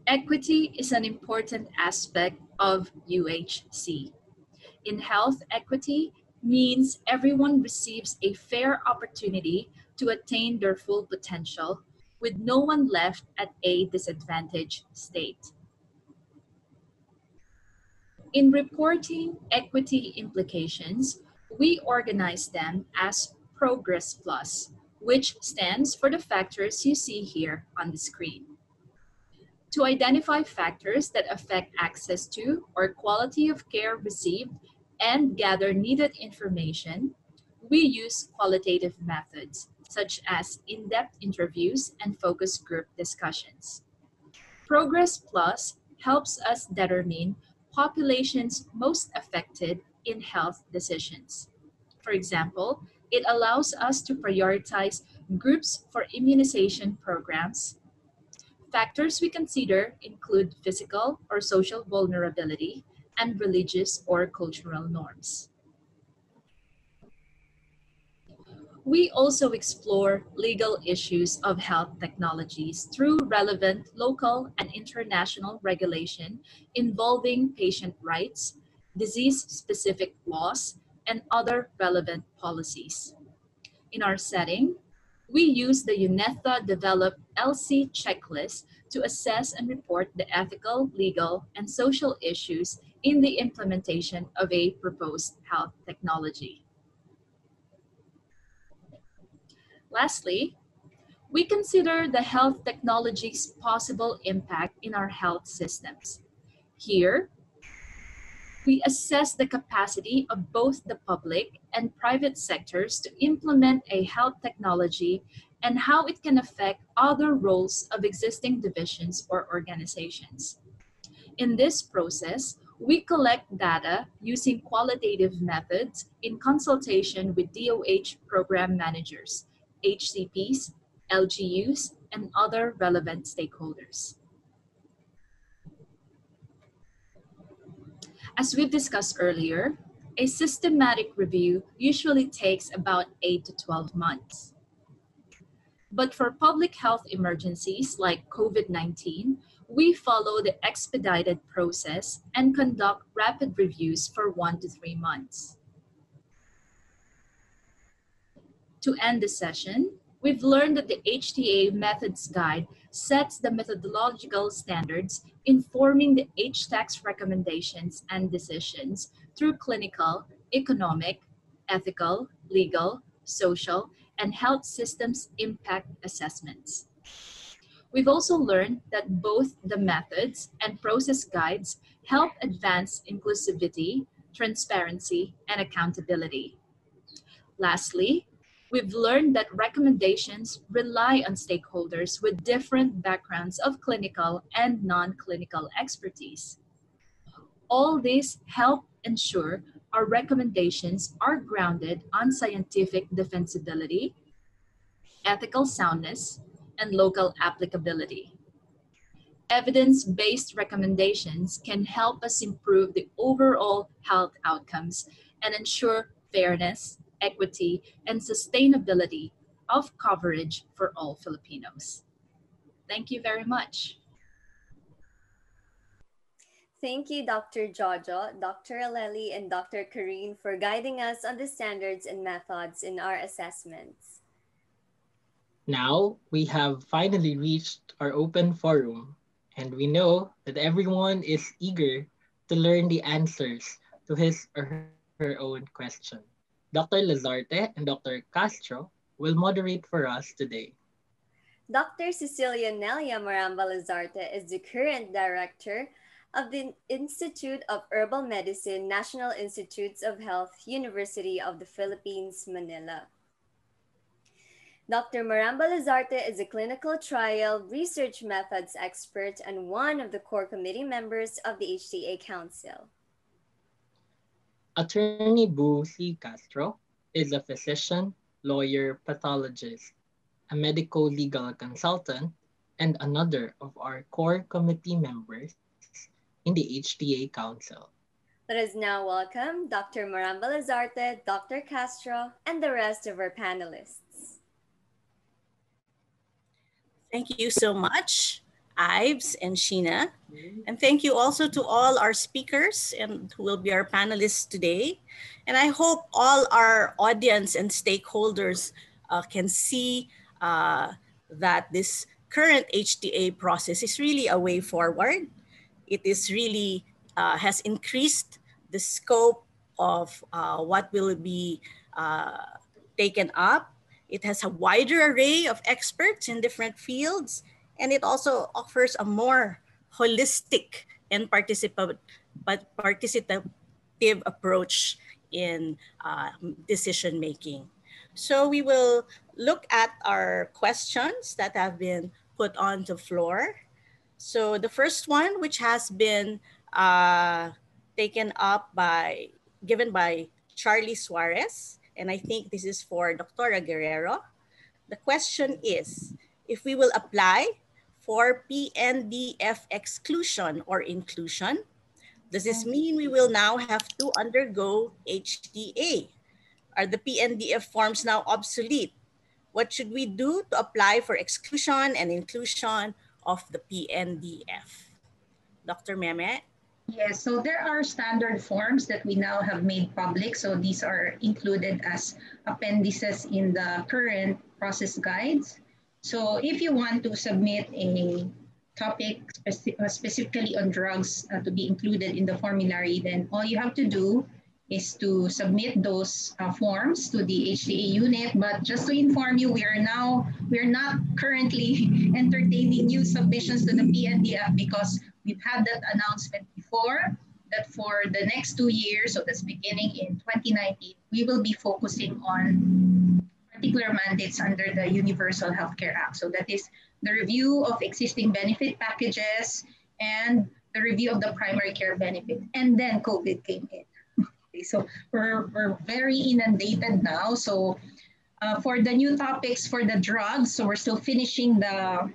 Speaker 18: Equity is an important aspect of UHC. In health, equity means everyone receives a fair opportunity to attain their full potential, with no one left at a disadvantaged state. In reporting equity implications, we organize them as Progress Plus, which stands for the factors you see here on the screen. To identify factors that affect access to or quality of care received and gather needed information, we use qualitative methods such as in-depth interviews and focus group discussions. Progress Plus helps us determine populations most affected in health decisions. For example, it allows us to prioritize groups for immunization programs. Factors we consider include physical or social vulnerability and religious or cultural norms. We also explore legal issues of health technologies through relevant local and international regulation involving patient rights, disease-specific laws, and other relevant policies. In our setting, we use the UNESTA-developed LC checklist to assess and report the ethical, legal, and social issues in the implementation of a proposed health technology. Lastly, we consider the health technology's possible impact in our health systems. Here, we assess the capacity of both the public and private sectors to implement a health technology and how it can affect other roles of existing divisions or organizations. In this process, we collect data using qualitative methods in consultation with DOH program managers, HCPs, LGUs, and other relevant stakeholders. As we've discussed earlier, a systematic review usually takes about 8 to 12 months. But for public health emergencies like COVID-19, we follow the expedited process and conduct rapid reviews for 1 to 3 months. To end the session, we've learned that the HTA Methods Guide sets the methodological standards informing the HTAC's recommendations and decisions through clinical, economic, ethical, legal, social, and health systems impact assessments. We've also learned that both the methods and process guides help advance inclusivity, transparency, and accountability. Lastly, we've learned that recommendations rely on stakeholders with different backgrounds of clinical and non-clinical expertise. All these help ensure our recommendations are grounded on scientific defensibility, ethical soundness, and local applicability. Evidence-based recommendations can help us improve the overall health outcomes and ensure fairness, equity, and sustainability of coverage for all Filipinos. Thank you very much.
Speaker 8: Thank you, Dr. Jojo, Dr. Aleli, and Dr. Kareen for guiding us on the standards and methods in our assessments.
Speaker 10: Now, we have finally reached our open forum, and we know that everyone is eager to learn the answers to his or her own question. Dr. Lazarte and Dr. Castro will moderate for us today.
Speaker 8: Dr. Cecilia Nelia Maramba Lazarte is the current director of the Institute of Herbal Medicine, National Institutes of Health, University of the Philippines, Manila. Dr. Maramba Lazarte is a clinical trial research methods expert and one of the core committee members of the HTA Council.
Speaker 10: Attorney Boo C. Castro is a physician, lawyer, pathologist, a medical legal consultant, and another of our core committee members in the HTA Council.
Speaker 8: Let us now welcome Dr. Maramba Lazarte, Dr. Castro, and the rest of our panelists.
Speaker 19: Thank you so much, Ives and Sheena. And thank you also to all our speakers and who will be our panelists today. And I hope all our audience and stakeholders can see that this current HTA process is really a way forward. It is really has increased the scope of what will be taken up. It has a wider array of experts in different fields, and it also offers a more holistic and participative approach in decision making. So we will look at our questions that have been put on the floor. So the first one, which has been given by Charlie Suarez, and I think this is for Dr. Guerrero. The question is, if we will apply for PNDF exclusion or inclusion, does this mean we will now have to undergo HTA? Are the PNDF forms now obsolete? What should we do to apply for exclusion and inclusion of the PNDF? Dr. Mehmet?
Speaker 12: Yes, so there are standard forms that we now have made public. So these are included as appendices in the current process guides. So if you want to submit a topic specifically on drugs to be included in the formulary, then all you have to do is to submit those forms to the HTA unit. But just to inform you, we are not currently entertaining new submissions to the PNDF because we've had that announcement before that for the next 2 years, so that's beginning in 2019, we will be focusing on particular mandates under the Universal Healthcare Act. So that is the review of existing benefit packages and the review of the primary care benefit. And then COVID came in. So we're very inundated now. So for the new topics for the drugs, so we're still finishing the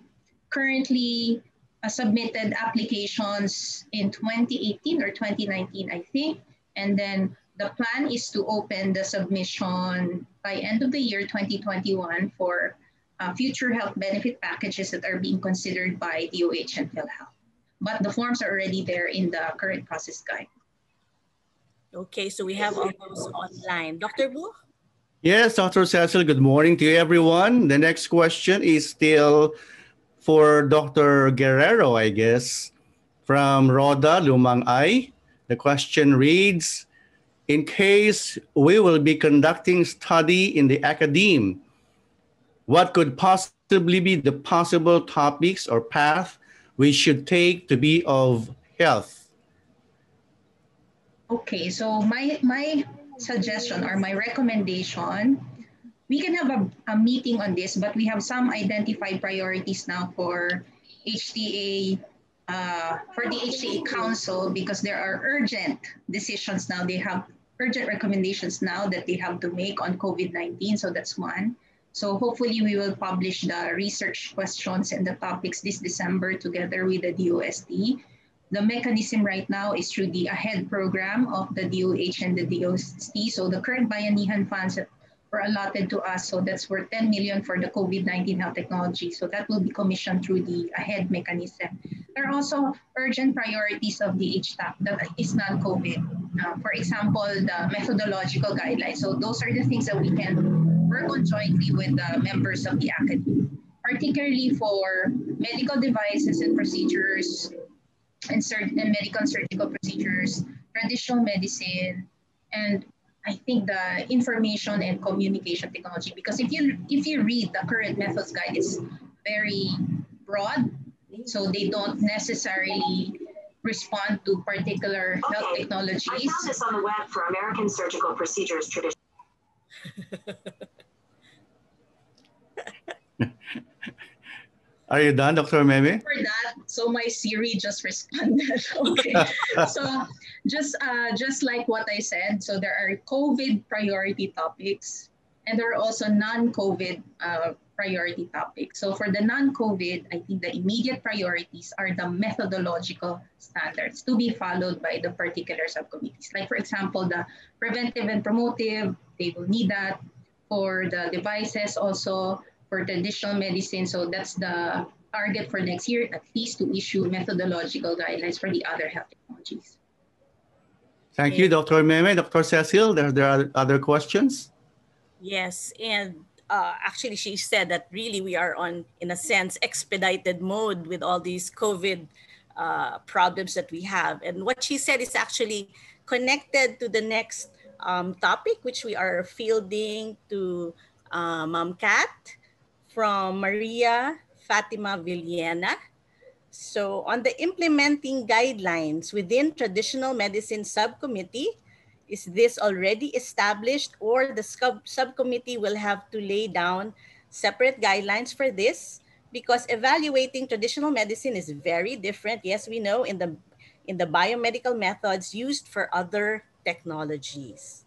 Speaker 12: currently submitted applications in 2018 or 2019, I think. And then the plan is to open the submission by end of the year 2021 for future health benefit packages that are being considered by DOH and PhilHealth. But the forms are already there in the current process guide.
Speaker 19: Okay, so we have all those online. Dr. Boo?
Speaker 20: Yes, Dr. Cecil, good morning to you, everyone. The next question is still for Dr. Guerrero, I guess, from Roda Lumang Ay. The question reads, in case we will be conducting study in the academe, what could possibly be the possible topics or path we should take to be of health?
Speaker 12: Okay, so my suggestion or my recommendation, we can have a meeting on this, but we have some identified priorities now for HTA, for the HTA Council, because there are urgent decisions now. They have urgent recommendations now that they have to make on COVID-19, so that's one. So hopefully we will publish the research questions and the topics this December together with the DOST. The mechanism right now is through the AHEAD program of the DOH and the DOST. So the current Bayanihan funds that were allotted to us. So that's worth 10 million for the COVID-19 health technology. So that will be commissioned through the AHEAD mechanism. There are also urgent priorities of the HTA that is non-COVID. For example, the methodological guidelines. So those are the things that we can work on jointly with the members of the academy, particularly for medical devices and procedures and medical and surgical procedures, traditional medicine, and I think the information and communication technology. Because if you read the current methods guide, it's very broad, so they don't necessarily respond to particular health technologies.
Speaker 21: I found this on the web for American surgical procedures tradition.
Speaker 20: Are you done, Dr. Meme?
Speaker 12: For that, so my Siri just responded. Okay, so just like what I said, so there are COVID priority topics, and there are also non-COVID priority topics. So for the non-COVID, I think the immediate priorities are the methodological standards to be followed by the particular subcommittees. Like for example, the preventive and promotive, they will need that. For the devices also, for traditional medicine, so that's the target for next year, at least to issue methodological guidelines for the other health technologies.
Speaker 20: Thank you, Dr. Meme. Dr. Cecil, there are other questions?
Speaker 19: Yes, and actually she said that really we are on, in a sense, expedited mode with all these COVID problems that we have. And what she said is actually connected to the next topic, which we are fielding to Ma'am Kat from Maria Fatima Villena. So on the implementing guidelines within traditional medicine subcommittee, is this already established, or the subcommittee will have to lay down separate guidelines for this? Because evaluating traditional medicine is very different. Yes, we know in the biomedical methods used for other technologies.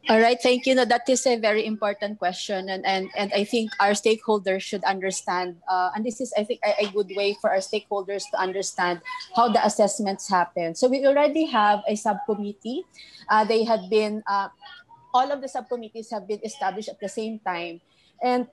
Speaker 22: All right, thank you. No, that is a very important question, and I think our stakeholders should understand, and this is, I think, a good way for our stakeholders to understand how the assessments happen. So we already have a subcommittee. They had been, all of the subcommittees have been established at the same time, and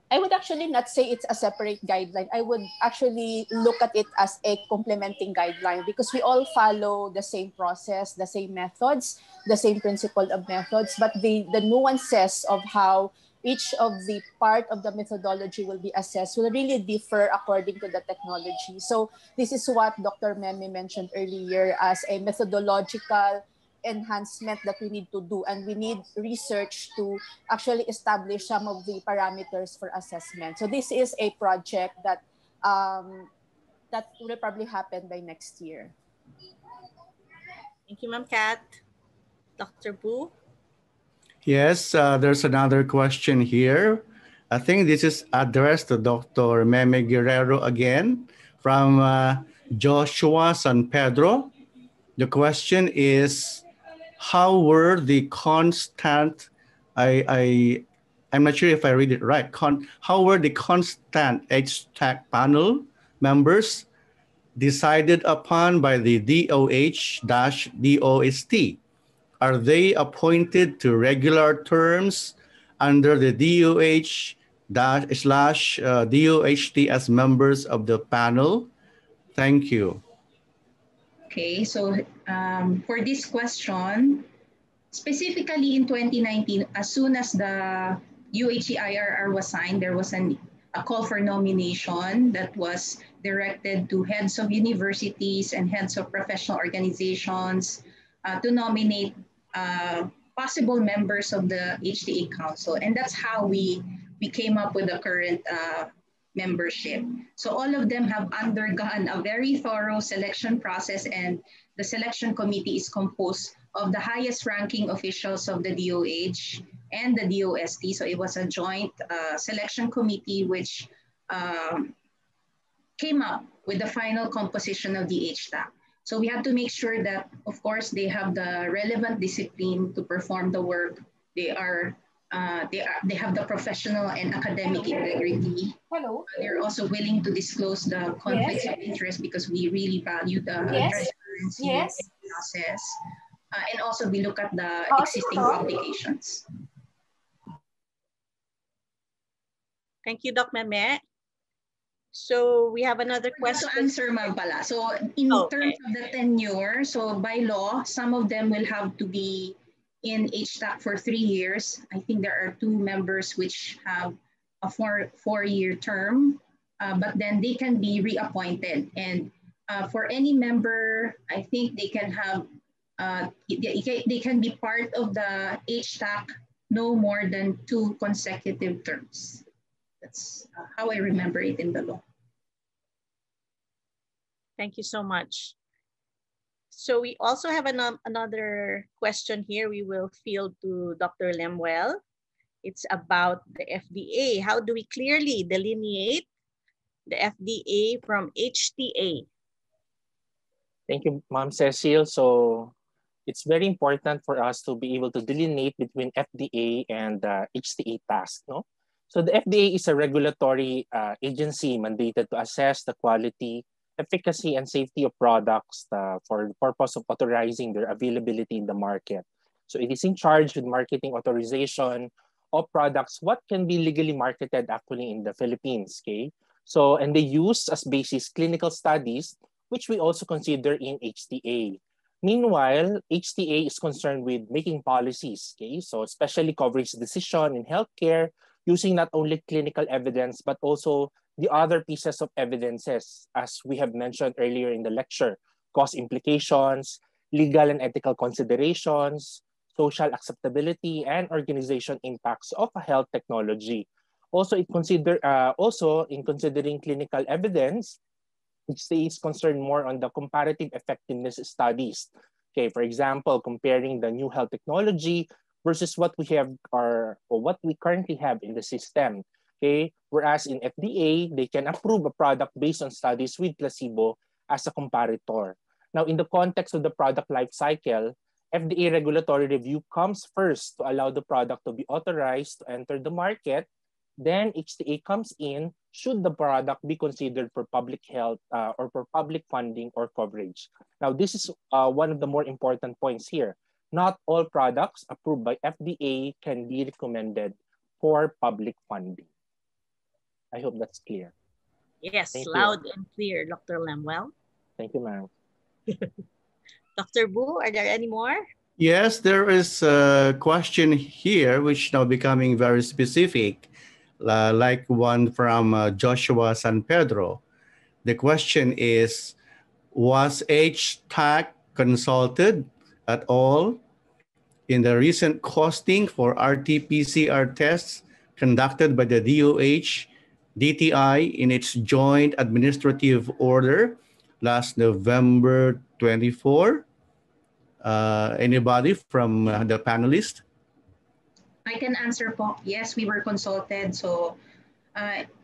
Speaker 22: I would actually not say it's a separate guideline. I would actually look at it as a complementing guideline, because we all follow the same process, the same methods, the same principle of methods, but the nuances of how each of the part of the methodology will be assessed will really differ according to the technology. So this is what Dr. Meme mentioned earlier as a methodological enhancement that we need to do, and we need research to actually establish some of the parameters for assessment. So this is a project that that will probably happen by next year.
Speaker 19: Thank you, Ma'am Kat. Dr. Bu?
Speaker 20: Yes, there's another question here. I think this is addressed to Dr. Meme Guerrero again from Joshua San Pedro. The question is, how were the constant, I'm not sure if I read it right, how were the constant HTA panel members decided upon by the DOH-DOST? Are they appointed to regular terms under the DOH/DOHT as members of the panel? Thank you.
Speaker 12: Okay, so for this question, specifically in 2019, as soon as the UHC IRR was signed, there was a call for nomination that was directed to heads of universities and heads of professional organizations to nominate possible members of the HTA Council. And that's how we came up with the current membership. So all of them have undergone a very thorough selection process, and the selection committee is composed of the highest ranking officials of the DOH and the DOST. So it was a joint selection committee which came up with the final composition of the HTA. So we have to make sure that, of course, they have the relevant discipline to perform the work. They have the professional and academic integrity.
Speaker 2: Hello.
Speaker 12: They're also willing to disclose the conflicts of interest, because we really value the transparency of the process. And also we look at the existing publications.
Speaker 19: Thank you, Doc Meme. So we have another question.
Speaker 12: To answer, ma'am pala. So in terms of the tenure, so by law, some of them will have to be in HTA for 3 years. I think there are 2 members which have a four-year term, but then they can be reappointed. And for any member, I think they can have, they can be part of the HTA no more than 2 consecutive terms. That's how I remember it in the law.
Speaker 19: Thank you so much. So we also have another question here we will field to Dr. Lemuel. It's about the FDA. How do we clearly delineate the FDA from HTA?
Speaker 15: Thank you, Ma'am Cecile. So it's very important for us to be able to delineate between FDA and HTA task, no? So the FDA is a regulatory agency mandated to assess the quality, efficacy, and safety of products for the purpose of authorizing their availability in the market. So it is in charge with marketing authorization of products what can be legally marketed actually in the Philippines, okay? So, and they use as basis clinical studies, which we also consider in HTA. Meanwhile, HTA is concerned with making policies, okay? So especially coverage decision in healthcare, using not only clinical evidence, but also the other pieces of evidences, as we have mentioned earlier in the lecture, cost implications, legal and ethical considerations, social acceptability, and organization impacts of a health technology. Also, in considering clinical evidence, HTA is concerned more on the comparative effectiveness studies. Okay, for example, comparing the new health technology versus what we have or what we currently have in the system. Okay, whereas in FDA, they can approve a product based on studies with placebo as a comparator. Now, in the context of the product life cycle, FDA regulatory review comes first to allow the product to be authorized to enter the market. Then HTA comes in should the product be considered for public health or for public funding or coverage. Now, this is one of the more important points here. Not all products approved by FDA can be recommended for public funding. I hope that's clear.
Speaker 19: Yes,
Speaker 15: Thank
Speaker 19: loud
Speaker 15: you.
Speaker 19: and clear, Dr. Lemuel.
Speaker 15: Thank you, ma'am.
Speaker 19: Dr. Bu, are there any more?
Speaker 20: Yes, there is a question here which now becoming very specific, like one from Joshua San Pedro. The question is, was HTA consulted at all in the recent costing for RT-PCR tests conducted by the DOH DTI in its joint administrative order last November 24? Anybody from the panelists?
Speaker 12: I can answer po. Yes, we were consulted. So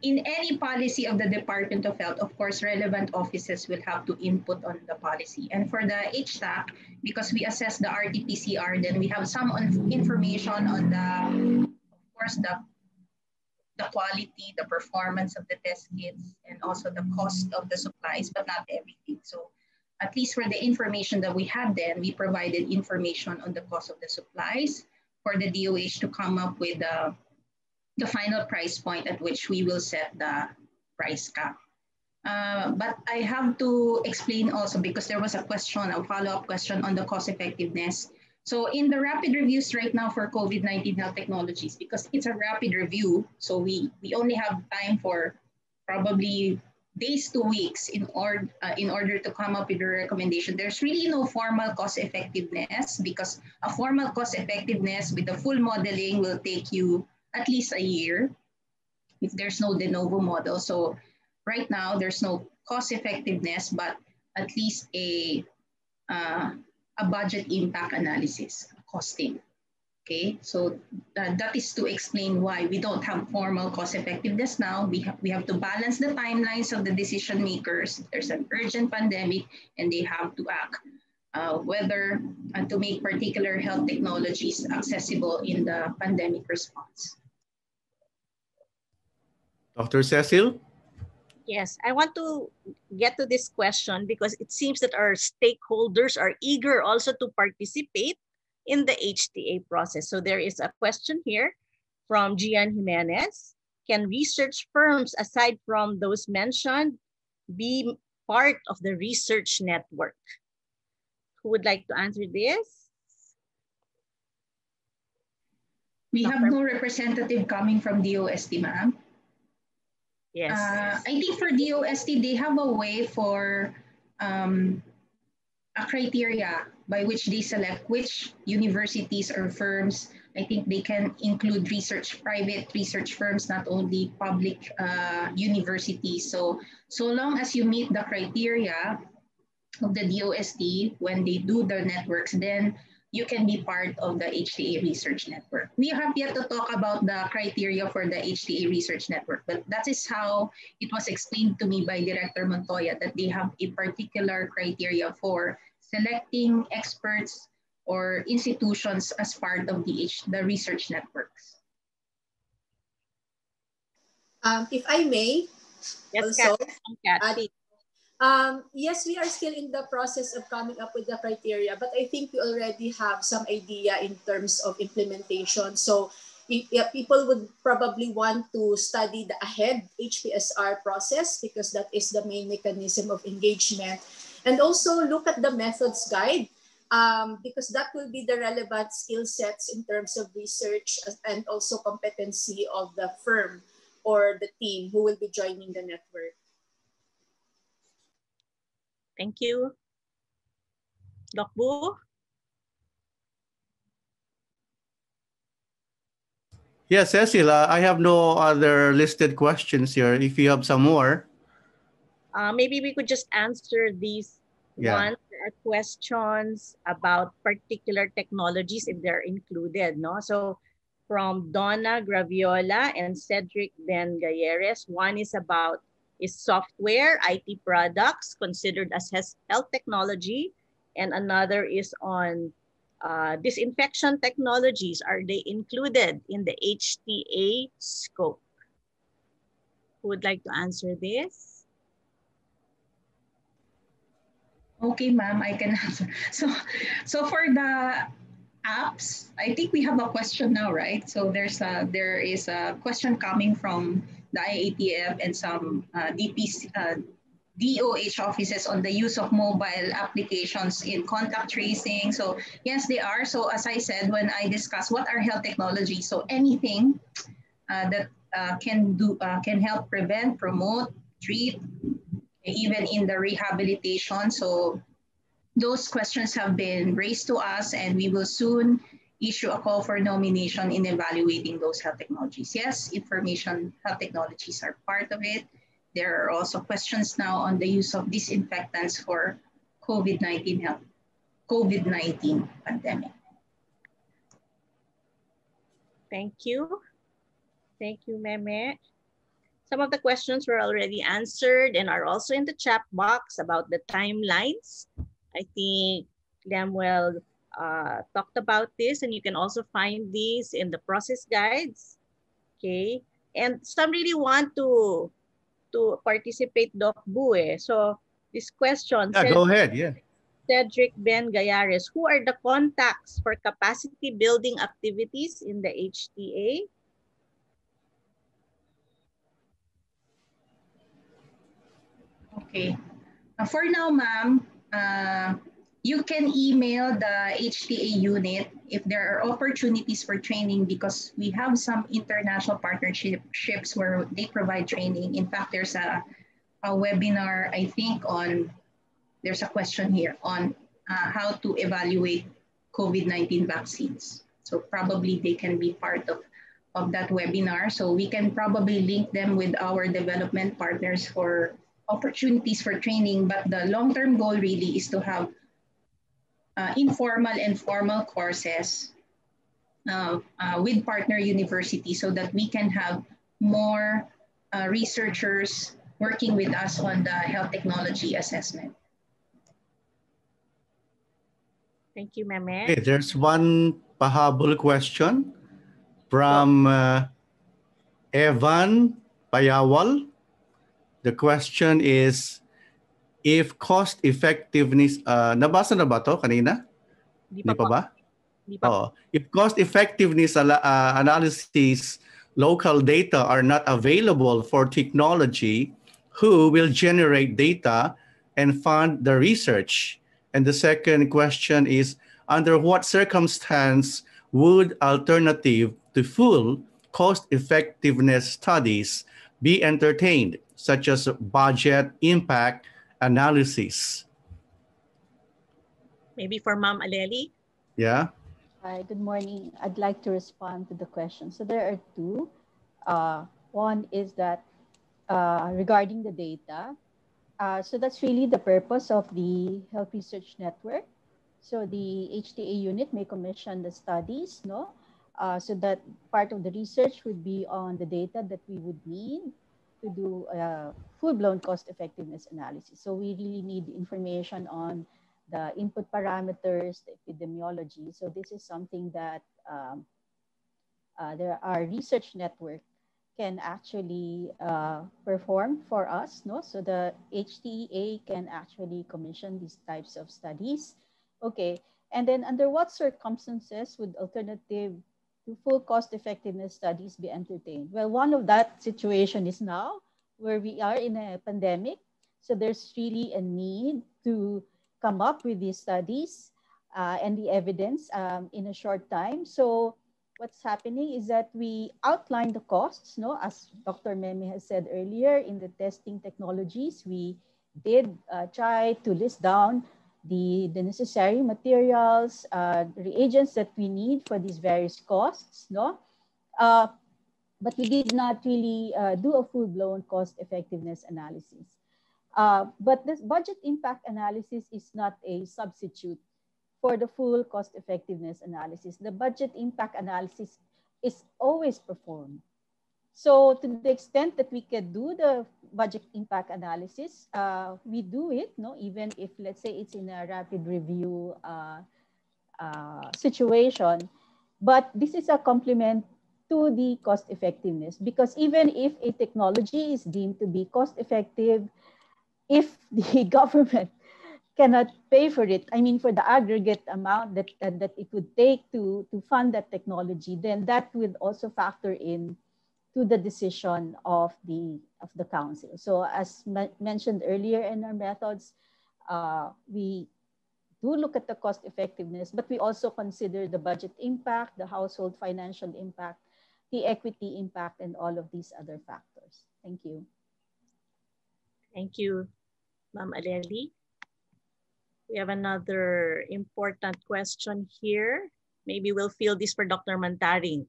Speaker 12: in any policy of the Department of Health, of course, relevant offices will have to input on the policy. And for the HTA, because we assess the RT-PCR, then we have some information on the, of course, the quality, the performance of the test kits, and also the cost of the supplies, but not everything. So at least for the information that we had then, we provided information on the cost of the supplies for the DOH to come up with the final price point at which we will set the price cap. But I have to explain also because there was a question, a follow-up question on the cost effectiveness. So in the rapid reviews right now for COVID-19 health technologies, because it's a rapid review, so we only have time for probably days to weeks in order to come up with a recommendation. There's really no formal cost effectiveness because a formal cost effectiveness with the full modeling will take you at least a year if there's no de novo model. So right now there's no cost effectiveness, but at least a budget impact analysis, costing. Okay, so that is to explain why we don't have formal cost effectiveness now. We have to balance the timelines of the decision makers. There's an urgent pandemic and they have to act whether to make particular health technologies accessible in the pandemic response.
Speaker 20: Dr. Cecile?
Speaker 19: Yes, I want to get to this question because it seems that our stakeholders are eager also to participate in the HTA process. So there is a question here from Gian Jimenez. Can research firms, aside from those mentioned, be part of the research network? Who would like to answer this?
Speaker 12: We have no representative coming from DOST, ma'am.
Speaker 19: Yes.
Speaker 12: I think for DOST, they have a way for a criteria by which they select which universities or firms. I think they can include private research firms, not only public universities. So long as you meet the criteria of the DOST when they do their networks, then you can be part of the HTA Research Network. We have yet to talk about the criteria for the HTA Research Network, but that is how it was explained to me by Director Montoya, that they have a particular criteria for selecting experts or institutions as part of the research networks.
Speaker 1: If I may,
Speaker 19: yes,
Speaker 1: also,
Speaker 19: Kat,
Speaker 1: yes, we are still in the process of coming up with the criteria, but I think we already have some idea in terms of implementation. So people would probably want to study the ahead HPSR process because that is the main mechanism of engagement. And also look at the methods guide because that will be the relevant skill sets in terms of research and also competency of the firm or the team who will be joining the network.
Speaker 19: Thank you. Doc Bu?
Speaker 20: Yes, Cecil, I have no other listed questions here. If you have some more.
Speaker 19: Maybe we could just answer these ones. There are questions about particular technologies if they're included. No? So from Donna Graviola and Cedric Ben Galleres, one is about is software, IT products considered as health technology, and another is on disinfection technologies. Are they included in the HTA scope? Who would like to answer this?
Speaker 12: Okay, ma'am, I can answer. So for the apps, I think we have a question now, right? So there is a question coming from the IATF and some DOH offices on the use of mobile applications in contact tracing. So yes, they are. So as I said, when I discuss what are health technologies, so anything that can help prevent, promote, treat, even in the rehabilitation. So those questions have been raised to us, and we will soon issue a call for nomination in evaluating those health technologies. Yes, information health technologies are part of it. There are also questions now on the use of disinfectants for COVID-19 pandemic.
Speaker 19: Thank you. Thank you, Meme. Some of the questions were already answered and are also in the chat box about the timelines. I think Lemuel talked about this, and you can also find these in the process guides. Okay, and some really want to participate, Doc Bu. So this question.
Speaker 20: Go ahead. Yeah.
Speaker 19: Cedric Ben Gallares, who are the contacts for capacity building activities in the HTA?
Speaker 12: Okay. For now, ma'am, you can email the HTA unit if there are opportunities for training, because we have some international partnerships where they provide training. In fact, there's a webinar, I think, there's a question here on how to evaluate COVID-19 vaccines. So probably they can be part of that webinar. So we can probably link them with our development partners for opportunities for training, but the long-term goal really is to have informal and formal courses with partner universities so that we can have more researchers working with us on the health technology assessment.
Speaker 19: Thank you, Meme.
Speaker 20: Okay, there's one pahabol question from Evan Payawal. The question is, if cost effectiveness, nabasa na ba to kanina? Di pa ba? Oh, if cost effectiveness analysis local data are not available for technology, who will generate data and fund the research? And the second question is, under what circumstance would alternative to full cost effectiveness studies be entertained, such as budget impact analysis?
Speaker 19: Maybe for Ma'am Aleli?
Speaker 20: Yeah.
Speaker 17: Hi, good morning. I'd like to respond to the question. So there are two. One is that regarding the data, so that's really the purpose of the Health Research Network. So the HTA unit may commission the studies, no? So that part of the research would be on the data that we would need to do full-blown cost effectiveness analysis. So we really need information on the input parameters, the epidemiology. So this is something that our research network can actually perform for us, no? So the HTA can actually commission these types of studies. Okay, and then under what circumstances would alternative to full cost effectiveness studies be entertained? Well, one of that situation is now where we are in a pandemic. So there's really a need to come up with these studies and the evidence in a short time. So what's happening is that we outline the costs, no? As Dr. Meme has said earlier, in the testing technologies, we did try to list down the necessary materials, reagents that we need for these various costs, no? But we did not really do a full-blown cost effectiveness analysis. But this budget impact analysis is not a substitute for the full cost effectiveness analysis. The budget impact analysis is always performed. So to the extent that we can do the budget impact analysis, we do it, no? Even if, let's say, it's in a rapid review situation. But this is a complement to the cost effectiveness, because even if a technology is deemed to be cost effective, if the government cannot pay for it, I mean, for the aggregate amount that it would take to fund that technology, then that would also factor in to the decision of the council. So as mentioned earlier in our methods, we do look at the cost effectiveness, but we also consider the budget impact, the household financial impact, the equity impact, and all of these other factors. Thank you.
Speaker 19: Thank you, Ma'am Aleli. We have another important question here. Maybe we'll field this for Dr. Mantaring.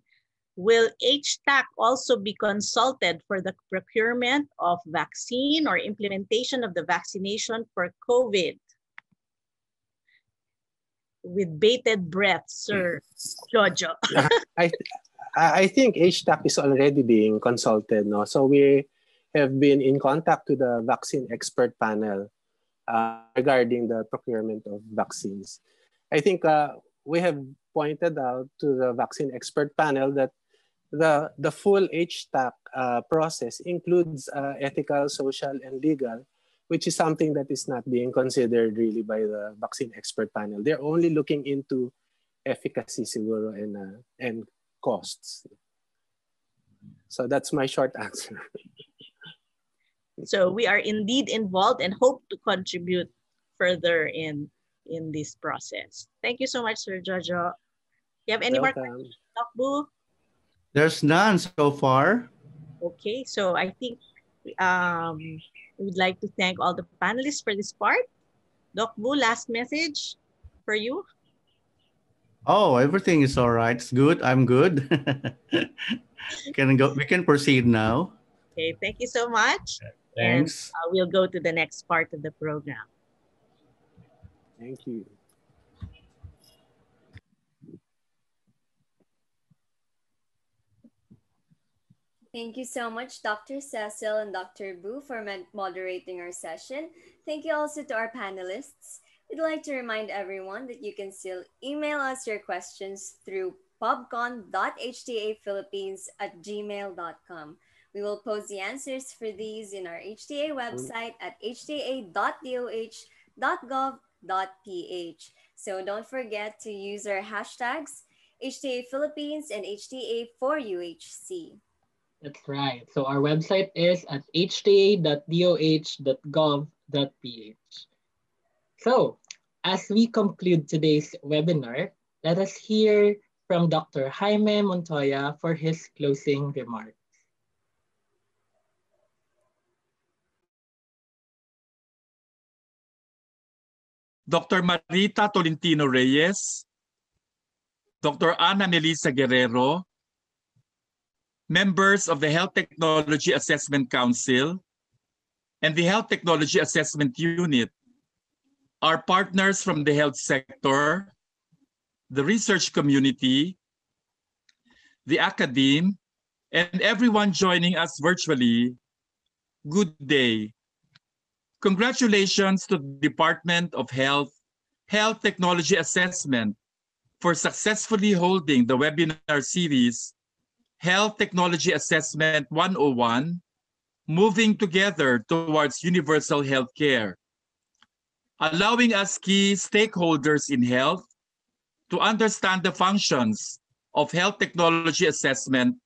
Speaker 19: Will HTAC also be consulted for the procurement of vaccine or implementation of the vaccination for COVID? With bated breath, Sir Jojo.
Speaker 15: I think HTAC is already being consulted, no? So we have been in contact with the vaccine expert panel regarding the procurement of vaccines. I think we have pointed out to the vaccine expert panel that the full HTAC process includes ethical, social, and legal, which is something that is not being considered really by the vaccine expert panel. They're only looking into efficacy, siguro, and costs. So that's my short answer.
Speaker 19: So we are indeed involved and hope to contribute further in this process. Thank you so much, Sir Jojo. You have any more questions, Doc Boo?
Speaker 20: There's none so far.
Speaker 19: Okay, so I think we would like to thank all the panelists for this part. Doc Boo, last message for you.
Speaker 20: Oh, everything is all right. It's good. I'm good. We can proceed now.
Speaker 19: Okay, thank you so much.
Speaker 20: Thanks.
Speaker 19: And we'll go to the next part of the program.
Speaker 15: Thank you.
Speaker 8: Thank you so much, Dr. Cecil and Dr. Boo, for moderating our session. Thank you also to our panelists. We'd like to remind everyone that you can still email us your questions through pubcon.htafphilippines@gmail.com. We will post the answers for these in our HTA website at hta.doh.gov.ph. So don't forget to use our hashtags HTA Philippines and HTA for UHC.
Speaker 10: That's right. So our website is at hta.doh.gov.ph. So, as we conclude today's webinar, let us hear from Dr. Jaime Montoya for his closing remarks.
Speaker 14: Dr. Marita Tolentino Reyes, Dr. Ana Melissa Guerrero, members of the Health Technology Assessment Council and the Health Technology Assessment Unit, our partners from the health sector, the research community, the academe, and everyone joining us virtually, good day. Congratulations to the Department of Health Technology Assessment for successfully holding the webinar series Health Technology Assessment 101, Moving Together Towards Universal Healthcare, allowing us key stakeholders in health to understand the functions of health technology assessment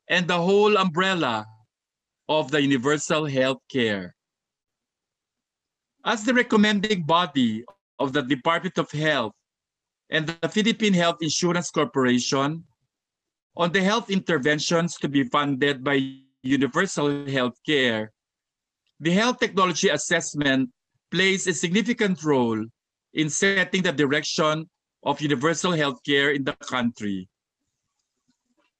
Speaker 14: and the whole umbrella of the universal healthcare. As the recommending body of the Department of Health and the Philippine Health Insurance Corporation on the health interventions to be funded by universal healthcare, the health technology assessment plays a significant role in setting the direction of universal healthcare in the country.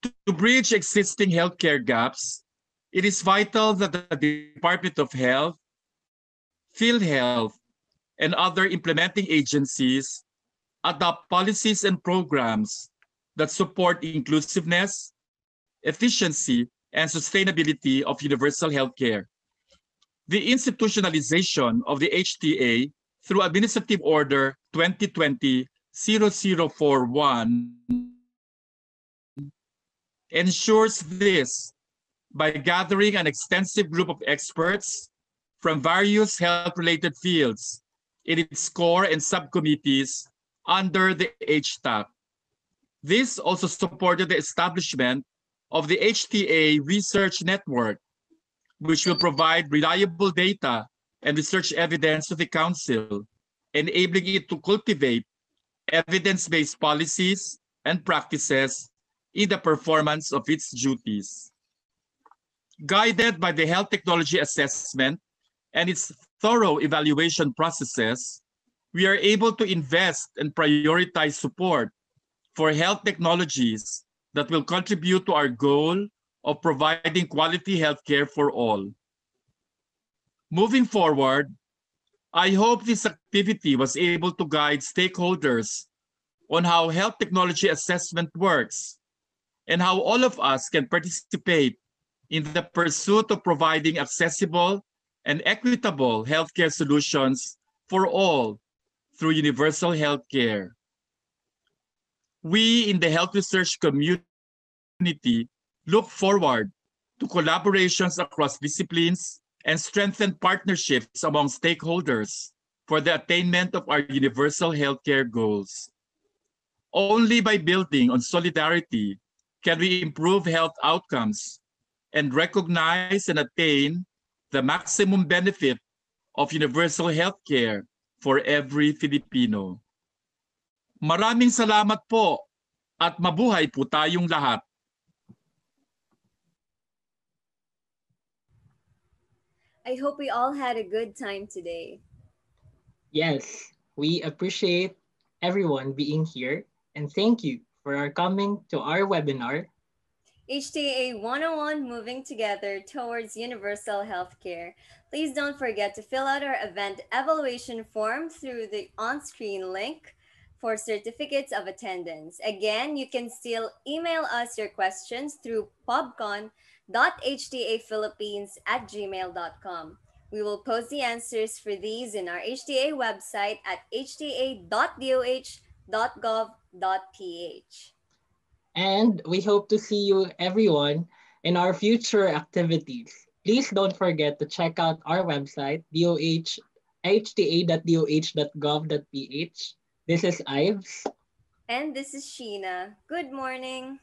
Speaker 14: To bridge existing healthcare gaps, it is vital that the Department of Health, PhilHealth, and other implementing agencies adopt policies and programs that support inclusiveness, efficiency, and sustainability of universal healthcare. The institutionalization of the HTA through Administrative Order 2020-0041 ensures this by gathering an extensive group of experts from various health-related fields in its core and subcommittees under the HTAC. This also supported the establishment of the HTA Research Network, which will provide reliable data and research evidence to the Council, enabling it to cultivate evidence-based policies and practices in the performance of its duties. Guided by the health technology assessment and its thorough evaluation processes, we are able to invest and prioritize support for health technologies that will contribute to our goal of providing quality healthcare for all. Moving forward, I hope this activity was able to guide stakeholders on how health technology assessment works and how all of us can participate in the pursuit of providing accessible and equitable healthcare solutions for all through universal healthcare. We in the health research community look forward to collaborations across disciplines and strengthen partnerships among stakeholders for the attainment of our universal healthcare goals. Only by building on solidarity can we improve health outcomes and recognize and attain the maximum benefit of universal healthcare for every Filipino. Maraming salamat po at mabuhay po tayong lahat.
Speaker 8: I hope we all had a good time today.
Speaker 10: Yes, we appreciate everyone being here and thank you for coming to our webinar,
Speaker 8: HTA 101 Moving Together Towards Universal Healthcare. Please don't forget to fill out our event evaluation form through the on-screen link for certificates of attendance. Again, you can still email us your questions through pobcon.htaphilippines@gmail.com. We will post the answers for these in our HTA website at hta.doh.gov.ph.
Speaker 10: and we hope to see you everyone in our future activities. Please don't forget to check out our website, hta.doh.gov.ph. This is Ives.
Speaker 8: And this is Sheena. Good morning.